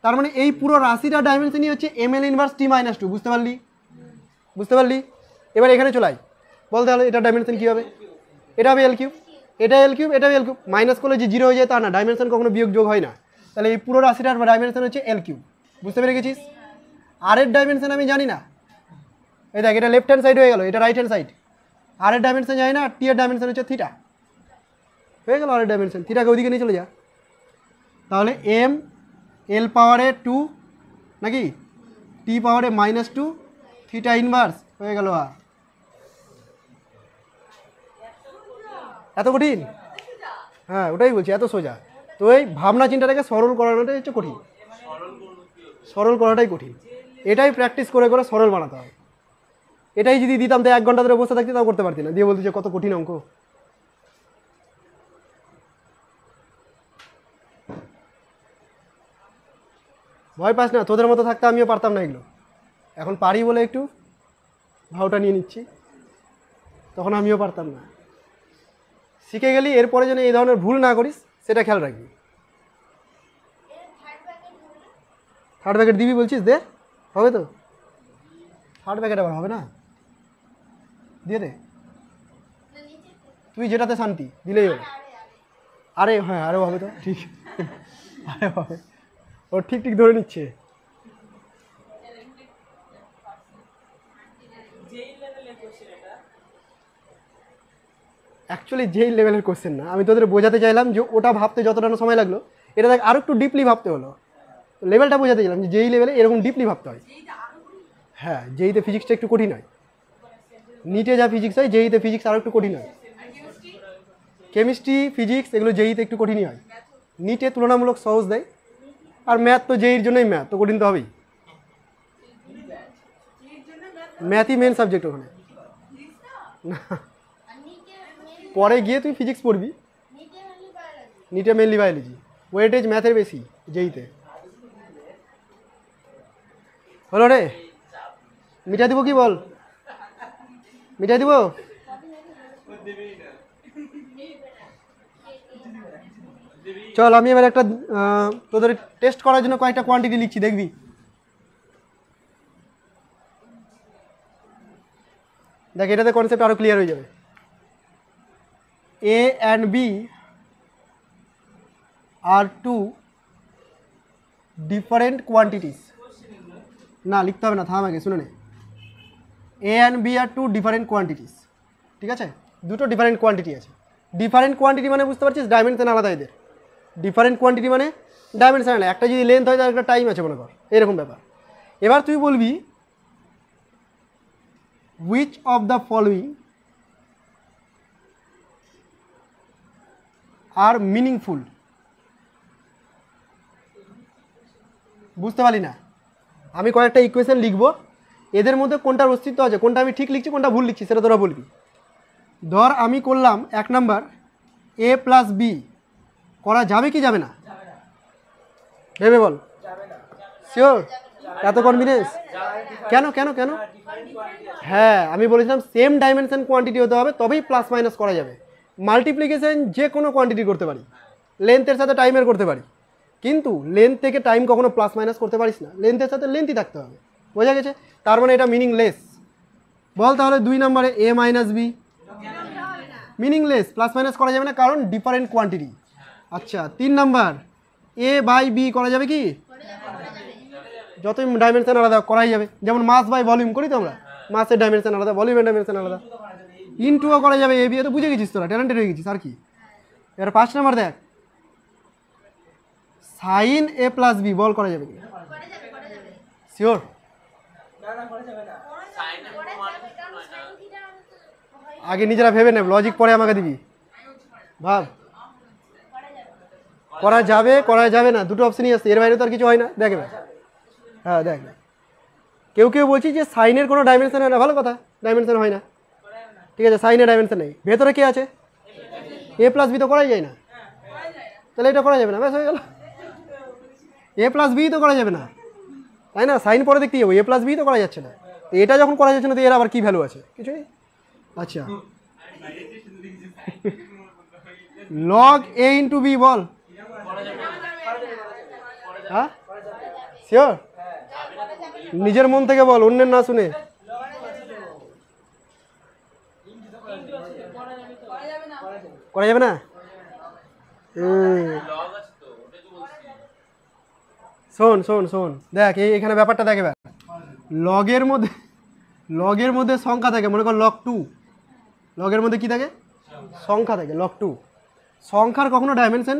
তার মানে এই পুরো রাশিটার ডাইমেনশনই হচ্ছে M L inverse T minus two. বুঝতে পারলি? বুঝতে পারলি? এবার এখানে চলাই, বলতে হলে এটার ডাইমেনশন কী হবে? এটা হবে এল কিউব, এটা এল কিউব, এটা এল কিউব। মাইনাস করলে যে জিরো হয়ে যায় তা না, ডাইমেনশন কখনো বিয়োগ যোগ হয় না। তাহলে এই পুরো রাশিটার ডাইমেনশন হচ্ছে এল কিউব। বুঝতে পেরে গেছিস? আর এর ডাইমেনশন আমি জানি না। এই দেখ, এটা লেফট হ্যান্ড সাইড হয়ে গেল, এটা রাইট হ্যান্ড সাইড। আর এর ডাইমেনশন জানি না, টি এর ডাইমেনশন হচ্ছে থিটা। হয়ে গেল আর এর ডাইমেনশন। থিটাকে ওইদিকে নিয়ে চলে যা। তাহলে এম এল পাওয়ারে টু নাকি টি পাওয়ারে মাইনাস টু থিটা ইনভার্স হয়ে গেল। আর এত কঠিন? হ্যাঁ ওটাই বলছি, এত সোজা। তো এই ভাবনা চিন্তাটাকে সরল করানোটাই হচ্ছে কঠিন, সরল করাটাই কঠিন। এটাই প্র্যাকটিস করে করে সরল বানাতে হবে। এটাই যদি দিতাম তো 1 ঘন্টা ধরে বসে থাকতে, তাও করতে পারতি না। দিয়ে বলতে যে কত কঠিন অঙ্ক। ভয় পাস না, তোদের মতো থাকতে আমিও পারতাম না এগুলো। এখন পারি বলে একটু ভাওটা নিয়ে নিচ্ছি, তখন আমিও পারতাম না। শিখে গেলি, এরপরে যেন এই ধরনের ভুল না করিস সেটা খেয়াল রাখবি। থার্ড ব্যাকেট দিবি বলছিস? দে, হবে তো। থার্ড ব্যাকেট আবার হবে না, দিয়ে দে তুই যেটাতে শান্তি, দিলেই হবে। আরে হ্যাঁ, আরও হবে তো, ঠিক। আরে হবে, ও ঠিক ঠিক ধরে নিচ্ছে। অ্যাকচুয়ালি যেই লেভেলের কোশ্চেন না, আমি তোদের বোঝাতে চাইলাম যে ওটা ভাবতে যতটা না সময় লাগলো, এটা দেখ আরও একটু ডিপলি ভাবতে হলো। লেভেলটা বোঝাতে চাইলাম যে যেই লেভেলে এরকম ডিপলি ভাবতে হয়। হ্যাঁ, যেইতে ফিজিক্সটা একটু কঠিন হয়। নিটে যা ফিজিক্স হয়, যেইতে ফিজিক্স আরও একটু কঠিন হয়। কেমিস্ট্রি ফিজিক্স এগুলো যেইতে একটু কঠিনই হয়। নিটে তুলনামূলক সহজ দেয়। আর ম্যাথ তো যেইর জন্যই, ম্যাথ তো কঠিন তো হবেই। ম্যাথই মেন সাবজেক্ট ওখানে। না, পরে গিয়ে তুই ফিজিক্স পড়বি। নিটে মেনলি বায়োলজি, ওয়েটেজ ম্যাথের বেশি যেইতে। হলো রে, মিটাই দিব কি বল? মিটাই দিব? চল আমি এবার একটা তোদের টেস্ট করার জন্য কয়েকটা কোয়ান্টিটি লিখছি, দেখবি। দেখ, এটাতে কনসেপ্ট আরও ক্লিয়ার হয়ে যাবে। A and B are two different quantities. না লিখতে হবে না, থাম আগে শুনে নে। A and B are two different quantities. ঠিক আছে, দুটো ডিফারেন্ট কোয়ান্টিটি আছে। ডিফারেন্ট কোয়ান্টিটি মানে বুঝতে পারছিস, ডাইমেনশন আলাদা এদের। ডিফারেন্ট কোয়ান্টিটি মানে ডাইমেনশন আলাদা। একটা যদি লেন্থ হয় তার একটা টাইম আছে মনে কর, এরকম ব্যাপার। এবার তুই বলবি which of the following আর মিনিংফুল। বুঝতে পারলি না? আমি কয়েকটা ইকুয়েশন লিখবো, এদের মধ্যে কোনটার অস্তিত্ব আছে, কোনটা আমি ঠিক লিখছি, কোনটা ভুল লিখছি, সেটা তোরা বলবি। ধর আমি করলাম 1 নাম্বার a প্লাস বি, করা যাবে কি যাবে না? ভেবে বল। শিওর? এত কনফিডেন্স? কেন কেন কেন? হ্যাঁ, আমি বলেছিলাম সেম ডাইমেনশন কোয়ান্টিটি হতে হবে, তবেই প্লাস মাইনাস করা যাবে। মাল্টিপ্লিকেশন যে কোনো কোয়ান্টিটি করতে পারি, লেন্থের সাথে টাইমের করতে পারি, কিন্তু লেন্থ থেকে টাইম কখনো প্লাস মাইনাস করতে পারিস না। লেন্থের সাথে লেন্থই থাকতে হবে। বোঝা গেছে? তার মানে এটা মিনিংলেস। বল তাহলে 2 নম্বরে a minus B meaningless, plus minus করা যাবে না কারণ ডিফারেন্ট কোয়ান্টিটি। আচ্ছা 3 নাম্বার a বাই বি করা যাবে কি? যতই ডাইমেনশন আলাদা করাই যাবে। যেমন মাস বাই ভলিউম করি তো আমরা, মাসের ডাইমেনশন আলাদা, ভলিউমের ডাইমেনশন আলাদা। ইনটুও করা যাবে, এ বি। তো বুঝে গেছিস তোরা, ট্যালেন্টেড হয়ে গেছিস আর কি। এবার 5 নাম্বার দেখ, সাইন এ প্লাস বি বল করা যাবে কি? শিওর? আগে নিজেরা ভেবে নেব, লজিক পরে আমাকে দিবি। ভাব, করা যাবে করা যাবে না, দুটো অপশনই আসছে, এর বাইরে তো আর কিছু হয় না। দেখ এবার, হ্যাঁ দেখ, কেউ কেউ বলছি যে সাইনের কোনো ডাইমেনশন হয় না, ভালো কথা, ডাইমেনশন হয় না, ঠিক আছে, সাইনের ডাইমেনশন নেই। ভেতরে কে আছে? এ প্লাস বি তো করাই যায় না, তাহলে এটা করা যাবে না, ব্যাস হয়ে গেল। এ প্লাস বি তো করা যাবে না, তাই না? সাইন পরে দেখতে যাবো, এ প্লাস বি তো করা যাচ্ছে না, তো এটা যখন করা যাচ্ছে না তো এর আবার কী ভ্যালু আছে? কিছু নেই। আচ্ছা, লগ এ ইন্টু বি বল। হ্যাঁ শিওর? নিজের মন থেকে বল, অন্যের না শুনে। করা যাবে না? শোন শোন শোন, দেখ এখানে ব্যাপারটা দেখ এবার। লগের মধ্যে সংখ্যা থাকে, মনে কর লগ 2, লগের মধ্যে কি থাকে? সংখ্যা থাকে, লগ 2। সংখ্যার কখনো ডাইমেনশন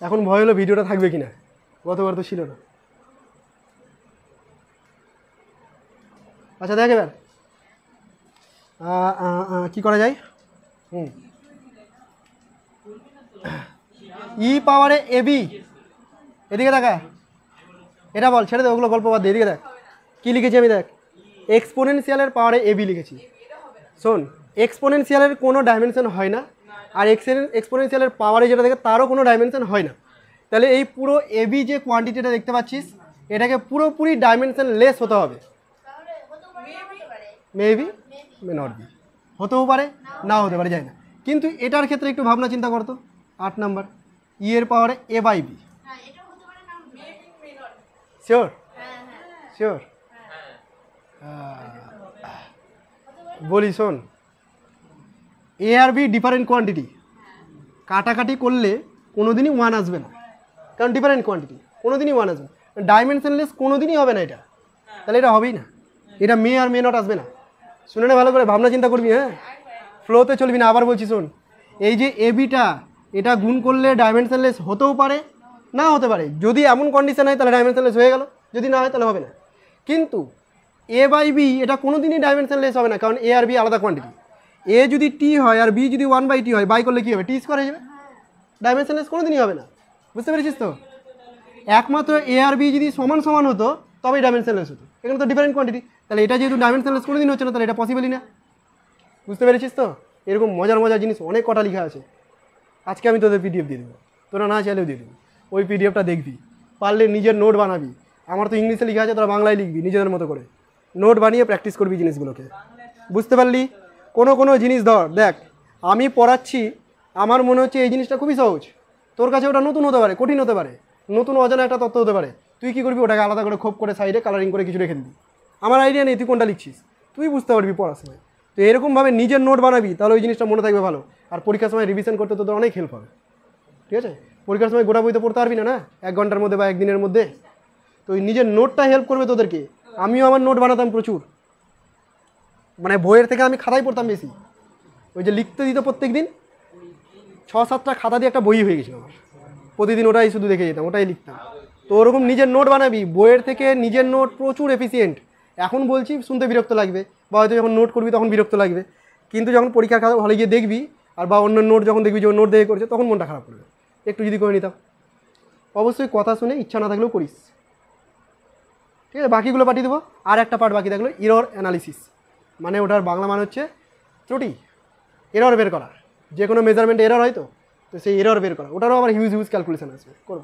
এখন ভয় হলো ভিডিওটা থাকবে কিনা, গতবার তো ছিল না। আচ্ছা দেখ এবার কি করা যায়। ই পাওয়ারে এ বি, এদিকে দেখা, এটা বল, ছেড়ে দে ওগুলো গল্প বাদ দিয়ে, এদিকে দেখ কী লিখেছি আমি, দেখ এক্সপোনেনশিয়ালের পাওয়ারে এ বি লিখেছি। শোন, এক্সপোনেনশিয়ালের কোনো ডাইমেনশন হয় না, আর এক্সপোনেনশিয়ালের পাওয়ারে যেটা থাকে তারও কোনো ডাইমেনশন হয় না। তাহলে এই পুরো এ বি যে কোয়ান্টিটিটা দেখতে পাচ্ছিস, এটাকে পুরোপুরি ডাইমেনশন লেস হতে হবে। মেবি, মে নট বি, হতেও পারে না হতে পারে, যায় না। কিন্তু এটার ক্ষেত্রে একটু ভাবনা চিন্তা করতো। 8 নাম্বার, ই এর পাওয়ারে এ বাই বি, শিওর? শিওর? বলি শোন, এ আর বি ডিফারেন্ট কোয়ান্টিটি, কাটাকাটি করলে কোনোদিনই 1 আসবে না, কারণ ডিফারেন্ট কোয়ান্টিটি, কোনোদিনই 1 আসবে না। ডাইমেনশনলেস কোনোদিনই হবে না এটা, তাহলে এটা হবেই না, এটা মে আর মে নট আসবে না। শুনে না ভালো করে, ভাবনা চিন্তা করবি, হ্যাঁ ফ্লোতে চলবি না। আবার বলছি শোন, এই যে এ বিটা, এটা গুণ করলে ডাইমেনশনলেস হতেও পারে না হতে পারে, যদি এমন কন্ডিশন হয় তাহলে ডাইমেনশনলেস হয়ে গেল, যদি না হয় তাহলে হবে না। কিন্তু এ বাই বি এটা কোনোদিনই ডাইমেনশনলেস হবে না, কারণ এ আর বি আলাদা কোয়ান্টিটি। এ যদি টি হয় আর বি যদি 1/t হয়, বাই করলে কী হবে? টি স্কোয়ার হয়ে যাবে, ডাইমেনশনলেস কোনোদিনই হবে না। বুঝতে পেরেছিস তো? একমাত্র এ আর বি যদি সমান সমান হতো তবেই ডাইমেনশনলেস হতো, এখানে তো ডিফারেন্ট কোয়ান্টিটি, তাহলে এটা যেহেতু ডাইমেনশনলেস কোনোদিন হচ্ছে না, তাহলে এটা পসিবলই না। বুঝতে পেরেছিস তো? এরকম মজার মজার জিনিস অনেক কটা লেখা আছে, আজকে আমি তোদের পিডিএফ দিয়ে দেবো, তোরা না চাইলেও দিয়ে দেবো। ওই পিডিএফটা দেখবি, পারলে নিজের নোট বানাবি। আমার তো ইংলিশে লেখা আছে, তোরা বাংলায় লিখবি নিজেদের মতো করে, নোট বানিয়ে প্র্যাকটিস করবি জিনিসগুলোকে। বুঝতে পারলি? কোনো জিনিস ধর, দেখ আমি পড়াচ্ছি, আমার মনে হচ্ছে এই জিনিসটা খুবই সহজ, তোর কাছে ওটা নতুন হতে পারে, কঠিন হতে পারে, নতুন অজানা একটা তথ্য হতে পারে। তুই কী করবি? ওটাকে আলাদা করে খোপ করে সাইডে কালারিং করে কিছু রেখে দিবি। আমার আইডিয়া নেই তুই কোনটা লিখছিস, তুই বুঝতে পারবি পড়ার সময়। তো এরকমভাবে নিজের নোট বানাবি, তাহলে ওই জিনিসটা মনে থাকবে ভালো, আর পরীক্ষার সময় রিভিশন করতে তোদের অনেক হেল্প হবে। ঠিক আছে? পরীক্ষার সময় গোটা বই তো পড়তে পারবি না, না 1 ঘন্টার মধ্যে বা 1 দিনের মধ্যে, তো ওই নিজের নোটটা হেল্প করবে তোদেরকে। আমিও আমার নোট বানাতাম প্রচুর, মানে বইয়ের থেকে আমি খাতায় পড়তাম বেশি। ওই যে লিখতে দিত প্রত্যেক দিন, 6-7টা খাতা দিয়ে একটা বই হয়ে গেছিলো আমার, প্রতিদিন ওটাই শুধু দেখে যেতাম, ওটাই লিখতাম। তো ওরকম নিজের নোট বানাবি, বইয়ের থেকে নিজের নোট প্রচুর এফিসিয়েন্ট। এখন বলছি শুনতে বিরক্ত লাগবে, বা হয়তো যখন নোট করবি তখন বিরক্ত লাগবে, কিন্তু যখন পরীক্ষার খাতা হলে গিয়ে দেখবি, আর বা অন্য নোট যখন দেখবি যে নোট দেখে করছে, তখন মনটা খারাপ করবে। একটু যদি করে নিতাম, অবশ্যই কথা শুনে ইচ্ছা না থাকলেও করিস। ঠিক আছে? বাকিগুলো পাঠিয়ে দেবো। আর একটা পার্ট বাকি থাকলো, এরর অ্যানালিসিস, মানে ওটার বাংলা মানে হচ্ছে ত্রুটি, এরর বের করা। যে কোনো মেজারমেন্টে এরর হয়, তো সেই এরর বের করা, ওটারও আবার হিউজ ক্যালকুলেশন আছে, করো।